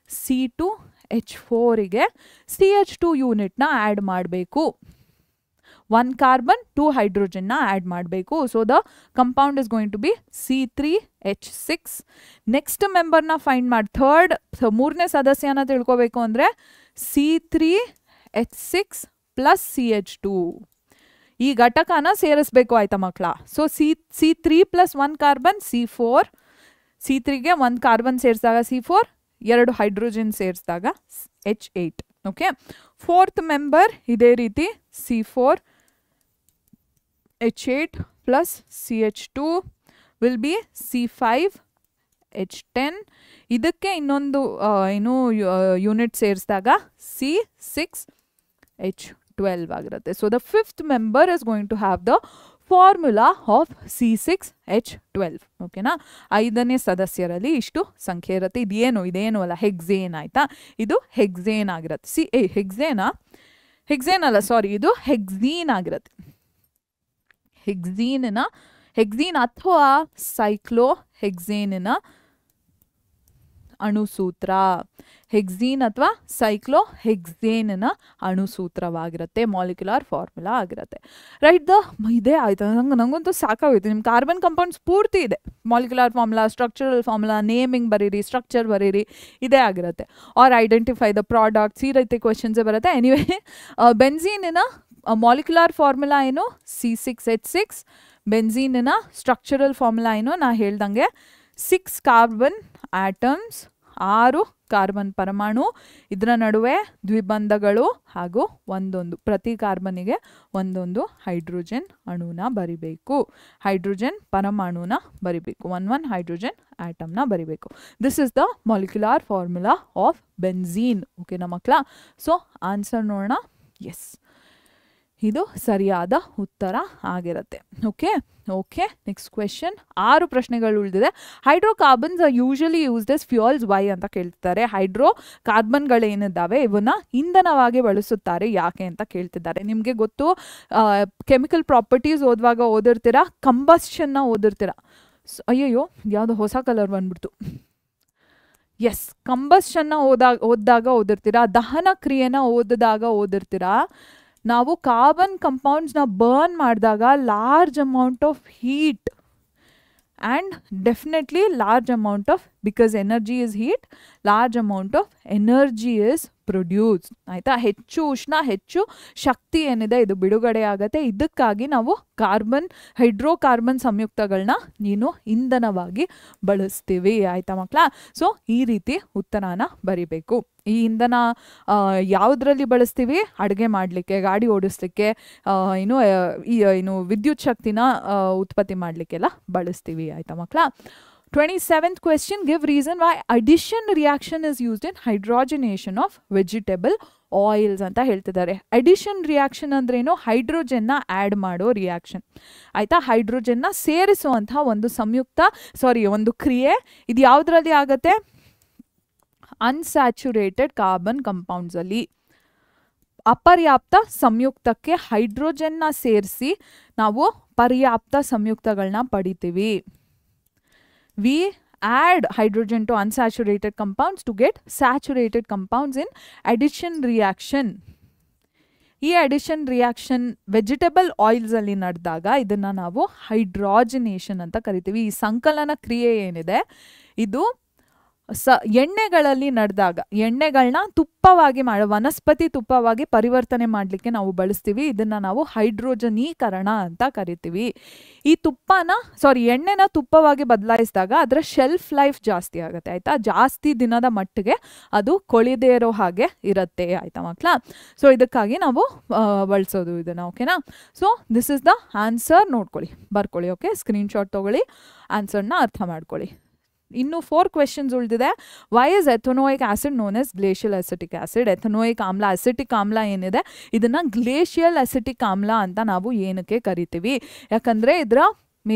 C2H4ಗೆ CH2 ಯೂನಿಟ್ನ ಆ್ಯಡ್ ಮಾಡಬೇಕು. 1 ಕಾರ್ಬನ್ 2 ಹೈಡ್ರೋಜನ್ನ ಆ್ಯಡ್ ಮಾಡಬೇಕು. So the compound is going to be C3H6. Next ಮೆಂಬರ್ನ ಫೈಂಡ್ ಮಾಡಿ, ಮೂರನೇ ಸದಸ್ಯನ ತಿಳ್ಕೋಬೇಕು ಅಂದರೆ C3H6 ಪ್ಲಸ್ CH2. ಈ ಘಟಕನ ಸೇರಿಸ್ಬೇಕು. ಆಯ್ತಾ ಮಕ್ಕಳ? So C3 plus 1 carbon C4, C3ಗೆ 1 carbon ಸೇರಿಸಿದಾಗ C4, 2 ಹೈಡ್ರೋಜನ್ ಸೇರಿಸಿದಾಗ H8. ಓಕೆ, ಫೋರ್ತ್ ಮೆಂಬರ್ ಇದೇ ರೀತಿ C4H8 plus CH2 will be C5H10. ಇದಕ್ಕೆ ಇನ್ನೊಂದು ಏನು ಯೂನಿಟ್ ಸೇರಿಸಿದಾಗ C6H12 ಆಗಿರುತ್ತೆ. So the 5th member is going to have the formula of C6H12. ಓಕೆನಾ? 5ನೇ ಸದಸ್ಯರಲ್ಲಿ ಇಷ್ಟು ಸಂಖ್ಯೆ ಇರುತ್ತೆ. ಇದೇನು ಅಲ್ಲ, ಹೆಕ್ಸೇನ್. ಆಯ್ತಾ? ಇದು ಹೆಕ್ಸೇನ್ ಆಗಿರುತ್ತೆ. ಹೆಕ್ಸೇನ್ ಅಲ್ಲ, ಸಾರಿ, ಇದು ಹೆಕ್ಸೀನ್ ಆಗಿರುತ್ತೆ. ಹೆಕ್ಸೀನ್ ಅಥವಾ ಸೈಕ್ಲೋಹೆಕ್ಸೇನಿನ ಅಣುಸೂತ್ರ. ಹೆಕ್ಸೀನ್ ಅಥವಾ ಸೈಕ್ಲೋಹೆಕ್ಸೇನಿನ ಅಣುಸೂತ್ರವಾಗಿರುತ್ತೆ, ಮಾಲಿಕ್ಯುಲರ್ ಫಾರ್ಮುಲಾ ಆಗಿರುತ್ತೆ. ರೈಟ್ ಇದೇ ಆಯ್ತು. ನಂಗಂತೂ ಸಾಕಾಗೋಯ್ತು. ನಿಮ್ಮ ಕಾರ್ಬನ್ ಕಂಪೌಂಡ್ಸ್ ಪೂರ್ತಿ ಇದೆ. Molecular formula, structural formula, naming ಬರೀರಿ, ಸ್ಟ್ರಕ್ಚರ್ ಬರೀರಿ, ಇದೇ ಆಗಿರುತ್ತೆ. ಆರ್ ಐಡೆಂಟಿಫೈ ದ ಪ್ರಾಡಕ್ಟ್ಸ್, ಈ ರೀತಿ ಕ್ವೆಶನ್ಸೇ ಬರುತ್ತೆ. ಎನಿವೇ, ಬೆನ್ಝೀನಿನ ಮಾಲಿಕ್ಯುಲರ್ ಫಾರ್ಮುಲಾ ಏನು? C6H6. ಬೆನ್ಝೀನಿನ ಸ್ಟ್ರಕ್ಚರಲ್ ಫಾರ್ಮುಲಾ ಏನು? ನಾ ಹೇಳ್ದಂಗೆ 6 ಕಾರ್ಬನ್ ಆಟಮ್ಸ್, 6 ಕಾರ್ಬನ್ ಪರಮಾಣು, ಇದರ ನಡುವೆ ದ್ವಿಬಂಧಗಳು ಹಾಗೂ ಪ್ರತಿ ಕಾರ್ಬನ್ನಿಗೆ ಒಂದೊಂದು ಹೈಡ್ರೋಜನ್ ಅಣುನ ಬರಿಬೇಕು, ಹೈಡ್ರೋಜನ್ ಪರಮಾಣುನ ಬರಿಬೇಕು, 1 ಹೈಡ್ರೋಜನ್ ಆಟಮ್ನ ಬರಿಬೇಕು. This is the molecular formula of benzene. ಓಕೆನಾ ಮಕ್ಕಳ? ಸೊ ಆನ್ಸರ್ ನೋಡೋಣ. ಎಸ್, ಇದು ಸರಿಯಾದ ಉತ್ತರ ಆಗಿರುತ್ತೆ. Okay, next question. 6 ಪ್ರಶ್ನೆಗಳು ಉಳಿದಿದೆ. Hydrocarbons are usually used as fuels. Why ಅಂತ ಕೇಳ್ತಿದ್ದಾರೆ. ಹೈಡ್ರೋ ಕಾರ್ಬನ್ಗಳೇನಿದ್ದಾವೆ ಇವನ್ನ ಇಂಧನವಾಗಿ ಬಳಸುತ್ತಾರೆ, ಯಾಕೆ ಅಂತ ಕೇಳ್ತಿದ್ದಾರೆ. ನಿಮಗೆ ಗೊತ್ತು, ಕೆಮಿಕಲ್ ಪ್ರಾಪರ್ಟೀಸ್ ಓದಿರ್ತೀರಾ, ಕಂಬಸ್ಷನ್ನ ಓದಿರ್ತೀರಾ. ಅಯ್ಯಯ್ಯೋ, ಯಾವುದೋ ಹೊಸ ಕಲರ್ ಬಂದ್ಬಿಡ್ತು. ಎಸ್, ಕಂಬಸ್ಷನ್ನ ಓದಿದಾಗ ಓದಿರ್ತೀರಾ, ದಹನ ಕ್ರಿಯೆನ ಓದಿರ್ತೀರಾ. ನಾವು ಕಾರ್ಬನ್ ಕಂಪೌಂಡ್ಸ್ನ ಬರ್ನ್ ಮಾಡಿದಾಗ large amount of heat and definitely large amount of, because energy is heat, large amount of energy is produce ಆಯಿತಾ. ಹೆಚ್ಚು ಉಷ್ಣ ಹೆಚ್ಚು ಶಕ್ತಿ ಏನಿದೆ ಇದು ಬಿಡುಗಡೆ ಆಗುತ್ತೆ. ಇದಕ್ಕಾಗಿ ನಾವು ಹೈಡ್ರೋಕಾರ್ಬನ್ ಸಂಯುಕ್ತಗಳನ್ನ ಇಂಧನವಾಗಿ ಬಳಸ್ತೀವಿ ಆಯಿತಾ ಮಕ್ಕಳ. ಸೊ ಈ ರೀತಿ ಉತ್ತರನ ಬರಿಬೇಕು. ಈ ಇಂಧನ ಯಾವುದರಲ್ಲಿ ಬಳಸ್ತೀವಿ? ಅಡುಗೆ ಮಾಡಲಿಕ್ಕೆ, ಗಾಡಿ ಓಡಿಸ್ಲಿಕ್ಕೆ, ವಿದ್ಯುತ್ ಶಕ್ತಿನ ಉತ್ಪತ್ತಿ ಮಾಡಲಿಕ್ಕೆಲ್ಲ ಬಳಸ್ತೀವಿ ಆಯಿತಾ ಮಕ್ಕಳ. 27th question, give reason why addition reaction is used in hydrogenation of vegetable oils ಅಂತ ಹೇಳ್ತಿದ್ದಾರೆ. ಅಡಿಷನ್ ರಿಯಾಕ್ಷನ್ ಅಂದ್ರೇನು? ಹೈಡ್ರೋಜನ್ನ ಆ್ಯಡ್ ಮಾಡೋ ರಿಯಾಕ್ಷನ್ ಆಯಿತಾ. ಹೈಡ್ರೋಜನ್ನ ಸೇರಿಸುವಂಥ ಒಂದು ಕ್ರಿಯೆ. ಇದು ಯಾವುದರಲ್ಲಿ ಆಗುತ್ತೆ? Unsaturated carbon ಕಂಪೌಂಡ್ಸಲ್ಲಿ. ಅಪರ್ಯಾಪ್ತ ಸಂಯುಕ್ತಕ್ಕೆ ಹೈಡ್ರೋಜನ್ನ ಸೇರಿಸಿ ನಾವು ಪರ್ಯಾಪ್ತ ಸಂಯುಕ್ತಗಳನ್ನ ಪಡಿತೀವಿ. We add hydrogen to unsaturated compounds to get saturated compounds in addition reaction. ಈ ಅಡಿಷನ್ ರಿಯಾಕ್ಷನ್ ವೆಜಿಟೇಬಲ್ ಆಯಿಲ್ಸ್ ಅಲ್ಲಿ ನಡೆದಾಗ ಇದನ್ನ ನಾವು ಹೈಡ್ರೋಜನೇಷನ್ ಅಂತ ಕರಿತೀವಿ. ಈ ಸಂಕಲನ ಕ್ರಿಯೆ ಏನಿದೆ ಇದು ಎಣ್ಣೆಗಳಲ್ಲಿ ನಡೆದಾಗ ಎಣ್ಣೆಗಳನ್ನ ತುಪ್ಪವಾಗಿ ವನಸ್ಪತಿ ತುಪ್ಪವಾಗಿ ಪರಿವರ್ತನೆ ಮಾಡಲಿಕ್ಕೆ ನಾವು ಬಳಸ್ತೀವಿ. ಇದನ್ನ ನಾವು ಹೈಡ್ರೋಜನೀಕರಣ ಅಂತ ಕರಿತೀವಿ. ಈ ಎಣ್ಣೆನ ತುಪ್ಪವಾಗಿ ಬದಲಾಯಿಸಿದಾಗ ಅದರ ಶೆಲ್ಫ್ ಲೈಫ್ ಜಾಸ್ತಿ ಆಗುತ್ತೆ ಆಯ್ತಾ. ಜಾಸ್ತಿ ದಿನದ ಮಟ್ಟಿಗೆ ಅದು ಕೊಳಿದೇ ಇರೋ ಹಾಗೆ ಇರುತ್ತೆ ಆಯ್ತಾ ಮಕ್ಕಳ. ಸೊ ಇದಕ್ಕಾಗಿ ನಾವು ಬಳಸೋದು ಇದನ್ನ. ಓಕೆನಾ. So this is the answer. ನೋಡ್ಕೊಳ್ಳಿ, ಬರ್ಕೊಳ್ಳಿ. ಓಕೆ, ಸ್ಕ್ರೀನ್ಶಾಟ್ ತಗೊಳ್ಳಿ, ಆನ್ಸರ್ನ ಅರ್ಥ ಮಾಡ್ಕೊಳ್ಳಿ. ಇನ್ನು 4 ಕ್ವೆಶನ್ಸ್ ಉಳಿದಿದೆ. Why is ethanoic acid known as glacial acetic acid? Ethanoic ಆಮ್ಲ, ಅಸಿಟಿಕ್ ಆಮ್ಲ ಏನಿದೆ ಇದನ್ನ ಗ್ಲೇಷಿಯಲ್ ಅಸಿಟಿಕ್ ಆಮ್ಲ ಅಂತ ನಾವು ಏನಕ್ಕೆ ಕರಿತೀವಿ? ಯಾಕಂದರೆ ಇದರ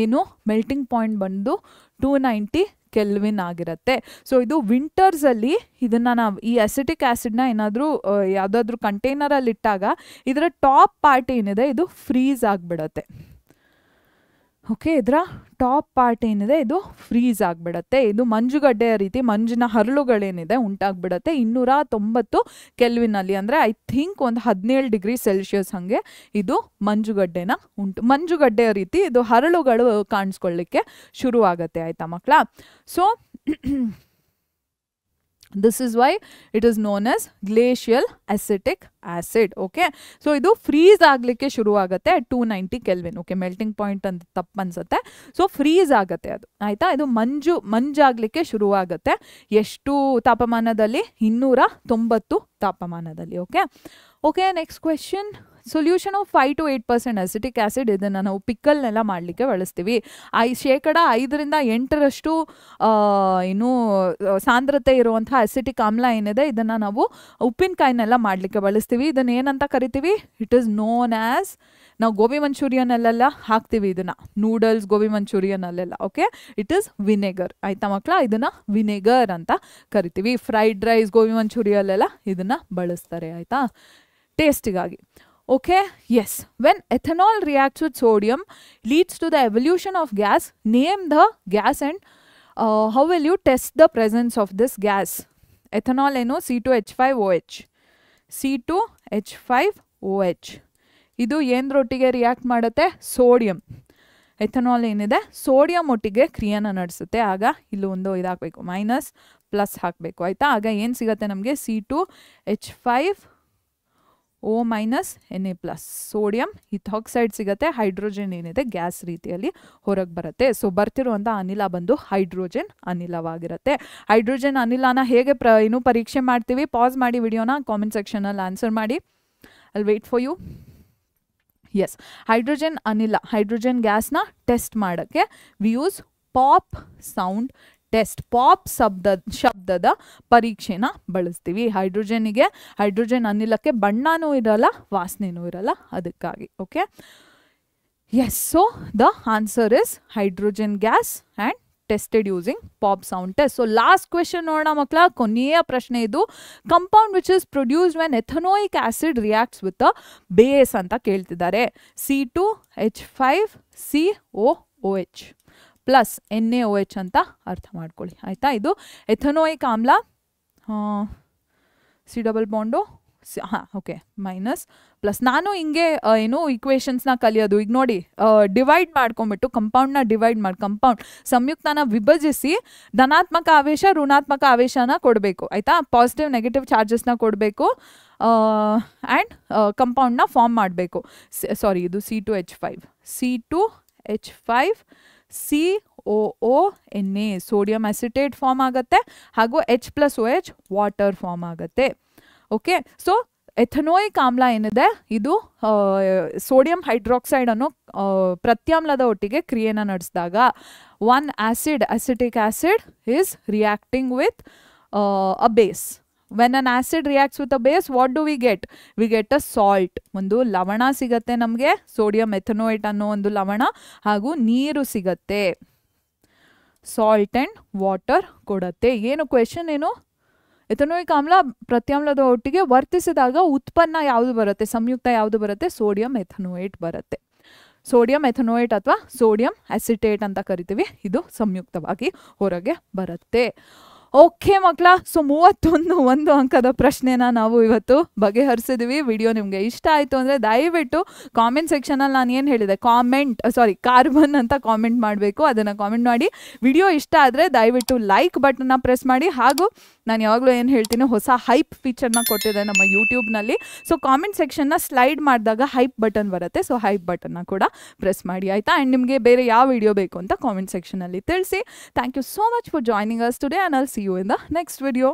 ಮೆಲ್ಟಿಂಗ್ ಪಾಯಿಂಟ್ ಬಂದು 290 ಕೆಲ್ವಿನ್ ಆಗಿರುತ್ತೆ. ಸೊ ಇದು ವಿಂಟರ್ಸಲ್ಲಿ ಇದನ್ನು ನಾವು ಈ ಅಸಿಟಿಕ್ ಆ್ಯಸಿಡ್ನ ಏನಾದರೂ ಯಾವುದಾದ್ರೂ ಕಂಟೈನರಲ್ಲಿ ಇಟ್ಟಾಗ ಇದರ ಟಾಪ್ ಪಾರ್ಟ್ ಏನಿದೆ ಇದು ಫ್ರೀಸ್ ಆಗಿಬಿಡತ್ತೆ. ಓಕೆ, ಇದರ ಟಾಪ್ ಪಾರ್ಟ್ ಏನಿದೆ ಇದು ಫ್ರೀಸ್ ಆಗಿಬಿಡತ್ತೆ. ಇದು ಮಂಜುಗಡ್ಡೆಯ ರೀತಿ ಮಂಜಿನ ಹರಳುಗಳೇನಿದೆ ಉಂಟಾಗ್ಬಿಡತ್ತೆ 290 ಕೆಲ್ವಿನಲ್ಲಿ. ಅಂದರೆ ಐ ಥಿಂಕ್ ಒಂದು 17 ಡಿಗ್ರಿ ಸೆಲ್ಸಿಯಸ್ ಹಾಗೆ ಇದು ಮಂಜುಗಡ್ಡೆಯ ರೀತಿ ಇದು ಹರಳುಗಳು ಕಾಣಿಸ್ಕೊಳ್ಳಿಕ್ಕೆ ಶುರುವಾಗತ್ತೆ ಆಯಿತಾ ಮಕ್ಕಳ. So this is why it is known as glacial acetic acid. Okay, so ಇದು ಫ್ರೀಸ್ ಆಗಲಿಕ್ಕೆ ಶುರುವಾಗುತ್ತೆ 290 ಕೆಲ್ವಿನ್. ಓಕೆ, ಮೆಲ್ಟಿಂಗ್ ಪಾಯಿಂಟ್ ಅಂತ ತಪ್ಪು ಅನ್ಸುತ್ತೆ. ಸೊ ಫ್ರೀಸ್ ಆಗುತ್ತೆ ಅದು ಆಯಿತಾ. ಇದು ಮಂಜಾಗಲಿಕ್ಕೆ ಶುರುವಾಗುತ್ತೆ ಎಷ್ಟು ತಾಪಮಾನದಲ್ಲಿ? 290 ತಾಪಮಾನದಲ್ಲಿ. Okay, next question. Solution of 5 to 8% acetic acid ಇದನ್ನು ನಾವು ಪಿಕ್ಕಲ್ನೆಲ್ಲ ಮಾಡಲಿಕ್ಕೆ ಬಳಸ್ತೀವಿ. 5% 8% ಸಾಂದ್ರತೆ ಇರುವಂಥ ಅಸಿಟಿಕ್ ಆಮ್ಲ ಏನಿದೆ ಇದನ್ನು ನಾವು ಉಪ್ಪಿನಕಾಯಿನೆಲ್ಲ ಮಾಡಲಿಕ್ಕೆ ಬಳಸ್ತೀವಿ. ಇದನ್ನು ಏನಂತ ಕರಿತೀವಿ? ಇಟ್ ಈಸ್ ನೋನ್ ಆ್ಯಸ್, ನಾವು ಗೋಬಿ ಮಂಚೂರಿಯನಲ್ಲೆಲ್ಲ ಹಾಕ್ತೀವಿ ಇದನ್ನು, ನೂಡಲ್ಸ್ ಗೋಬಿ ಮಂಚೂರಿಯನಲ್ಲೆಲ್ಲ. ಓಕೆ, ಇಟ್ ಈಸ್ ವಿನೆಗರ್ ಆಯಿತಾ ಮಕ್ಕಳ. ಇದನ್ನು ವಿನೆಗರ್ ಅಂತ ಕರಿತೀವಿ. ಫ್ರೈಡ್ ರೈಸ್, ಗೋಬಿ ಮಂಚೂರಿಯಲ್ಲೆಲ್ಲ ಇದನ್ನು ಬಳಸ್ತಾರೆ ಆಯಿತಾ, ಟೇಸ್ಟಿಗಾಗಿ. Okay, yes. When ethanol reacts with sodium, leads to the evolution of gas. Name the gas and how will you test the presence of this gas? Ethanol ಏನು? C2H5OH. C2H5OH. ಇದು ಏನರೊಟ್ಟಿಗೆ react ಮಾಡುತ್ತೆ? Sodium. Ethanol ಏನಿದೆ sodium ಒಟ್ಟಿಗೆ ಕ್ರಿಯೆನ ನಡೆಸುತ್ತೆ. ಆಗ ಇಲ್ಲಿ ಒಂದು ಇದಾಗಬೇಕು, minus plus ಹಾಕಬೇಕು ಆಯಿತಾ. ಆಗ ಏನು ಸಿಗುತ್ತೆ ನಮಗೆ? C2H5O Na+, ಸೋಡಿಯಂ ಇಥಾಕ್ಸೈಡ್ ಸಿಗುತ್ತೆ. ಹೈಡ್ರೋಜನ್ ಏನಿದೆ ಗ್ಯಾಸ್ ರೀತಿಯಲ್ಲಿ ಹೊರಗೆ ಬರುತ್ತೆ. ಸೊ ಬರ್ತಿರುವಂಥ ಅನಿಲ ಬಂದು ಹೈಡ್ರೋಜನ್ ಅನಿಲವಾಗಿರುತ್ತೆ. ಹೈಡ್ರೋಜನ್ ಅನಿಲನ ಹೇಗೆ ಪರೀಕ್ಷೆ ಮಾಡ್ತೀವಿ? ಪಾಸ್ ಮಾಡಿ ವಿಡಿಯೋನ, ಕಾಮೆಂಟ್ ಸೆಕ್ಷನಲ್ಲಿ ಆನ್ಸರ್ ಮಾಡಿ. I'll wait for you. Yes, hydrogen ಅನಿಲ, ಹೈಡ್ರೋಜನ್ ಗ್ಯಾಸ್ನ ಟೆಸ್ಟ್ ಮಾಡೋಕ್ಕೆ we use pop sound test. Pop ಶಬ್ದದ ಪರೀಕ್ಷೆನ ಬಳಸ್ತೀವಿ. ಹೈಡ್ರೋಜನ್ ಅನಿಲಕ್ಕೆ ಬಣ್ಣನೂ ಇರಲ್ಲ, ವಾಸನೆನೂ ಇರಲ್ಲ, ಅದಕ್ಕಾಗಿ. Okay, yes. So the answer is hydrogen gas and tested using pop sound test. So last question ನೋಡೋಣ ಮಕ್ಕಳ, ಕೊನೆಯ ಪ್ರಶ್ನೆ ಇದು. Compound which is produced when ethanoic acid reacts with a base ಅಂತ ಕೇಳ್ತಿದ್ದಾರೆ. C2H5COOH ಪ್ಲಸ್ NaOH ಅಂತ ಅರ್ಥ ಮಾಡ್ಕೊಳ್ಳಿ ಆಯಿತಾ. ಇದು ಎಥನೋಯಿಕ್ ಆಮ್ಲ, C double bond okay minus plus. ನಾನು ಹಿಂಗೆ ಏನು ಇಕ್ವೇಷನ್ಸ್ನ ಕಲಿಯೋದು. ಈಗ ನೋಡಿ, ಡಿವೈಡ್ ಮಾಡ್ಕೊಂಬಿಟ್ಟು ಕಂಪೌಂಡ್ನ ಡಿವೈಡ್ ಮಾಡಿ, ಕಂಪೌಂಡ್ ಸಂಯುಕ್ತನ ವಿಭಜಿಸಿ ಧನಾತ್ಮಕ ಆವೇಶ ಋಣಾತ್ಮಕ ಆವೇಶನ ಕೊಡಬೇಕು ಆಯಿತಾ. ಪಾಸಿಟಿವ್ ನೆಗೆಟಿವ್ ಚಾರ್ಜಸ್ನ ಕೊಡಬೇಕು ಆ್ಯಂಡ್ ಕಂಪೌಂಡ್ನ ಫಾರ್ಮ್ ಮಾಡಬೇಕು. ಸಾರಿ, ಇದು C2H5 COONA sodium acetate form ಆಗುತ್ತೆ, ಹಾಗೂ H+OH ವಾಟರ್ ಫಾರ್ಮ್ ಆಗುತ್ತೆ. ಓಕೆ, ಸೊ ಎಥನೋಯಿಕ್ ಆಮ್ಲ ಏನಿದೆ ಇದು ಸೋಡಿಯಂ ಹೈಡ್ರಾಕ್ಸೈಡ್ ಅನ್ನೋ ಪ್ರತ್ಯಾಮ್ಲದ ಒಟ್ಟಿಗೆ ಕ್ರಿಯೆನ ನಡೆಸಿದಾಗ one acetic acid is reacting with a base. When an acid reacts with a base, what do we get? We get a salt. ಒಂದು ಲವಣ ಸಿಗತ್ತೆ ನಮಗೆ, ಸೋಡಿಯಂ ಎಥನೋಯೇಟ್ ಅನ್ನೋ ಒಂದು ಲವಣ, ಹಾಗೂ ನೀರು ಸಿಗತ್ತೆ. ಸಾಲ್ಟ್ ಆ್ಯಂಡ್ ವಾಟರ್ ಕೊಡತ್ತೆ. ಏನು ಕ್ವೆಶನ್ ಏನು? ಎಥನೋಯಿಕ್ ಆಮ್ಲ ಪ್ರತ್ಯಾಮ್ಲದ ಒಟ್ಟಿಗೆ ವರ್ತಿಸಿದಾಗ ಉತ್ಪನ್ನ ಯಾವುದು ಬರುತ್ತೆ, ಸಂಯುಕ್ತ ಯಾವುದು ಬರುತ್ತೆ? ಸೋಡಿಯಂ ಎಥನೋಯೇಟ್ ಬರುತ್ತೆ. ಸೋಡಿಯಂ ಎಥನೋಯೇಟ್ ಅಥವಾ ಸೋಡಿಯಂ ಅಸಿಟೇಟ್ ಅಂತ ಕರಿತೀವಿ. ಇದು ಸಂಯುಕ್ತವಾಗಿ ಹೊರಗೆ ಬರುತ್ತೆ. ಓಕೆ ಮಕ್ಕಳ, ಸೊ 31 ಅಂಕದ ಪ್ರಶ್ನೆನ ನಾವು ಇವತ್ತು ಬಗೆಹರಿಸಿದ್ವಿ. ವಿಡಿಯೋ ನಿಮಗೆ ಇಷ್ಟ ಆಯಿತು ಅಂದರೆ ದಯವಿಟ್ಟು ಕಾಮೆಂಟ್ ಸೆಕ್ಷನಲ್ಲಿ ನಾನು ಏನು ಹೇಳಿದೆ, ಕಾರ್ಬನ್ ಅಂತ ಕಾಮೆಂಟ್ ಮಾಡಬೇಕು. ಅದನ್ನು ಕಾಮೆಂಟ್ ಮಾಡಿ. ವಿಡಿಯೋ ಇಷ್ಟ ಆದರೆ ದಯವಿಟ್ಟು ಲೈಕ್ ಬಟನ್ನ ಪ್ರೆಸ್ ಮಾಡಿ. ಹಾಗೂ ನಾನು ಯಾವಾಗಲೂ ಏನು ಹೇಳ್ತೀನಿ, ಹೊಸ ಹೈಪ್ ಫೀಚರ್ನ ಕೊಟ್ಟಿದೆ ನಮ್ಮ ಯೂಟ್ಯೂಬ್ನಲ್ಲಿ. ಸೊ ಕಾಮೆಂಟ್ ಸೆಕ್ಷನ್ನ ಸ್ಲೈಡ್ ಮಾಡಿದಾಗ ಹೈಪ್ ಬಟನ್ ಬರುತ್ತೆ. ಸೊ ಹೈಪ್ ಬಟನ್ನ ಕೂಡ ಪ್ರೆಸ್ ಮಾಡಿ ಆಯಿತಾ. ಆ್ಯಂಡ್ ನಿಮಗೆ ಬೇರೆ ಯಾವ ವಿಡಿಯೋ ಬೇಕು ಅಂತ ಕಾಮೆಂಟ್ ಸೆಕ್ಷನಲ್ಲಿ ತಿಳಿಸಿ. Thank you so much for joining us today, and I'll see you in the next video.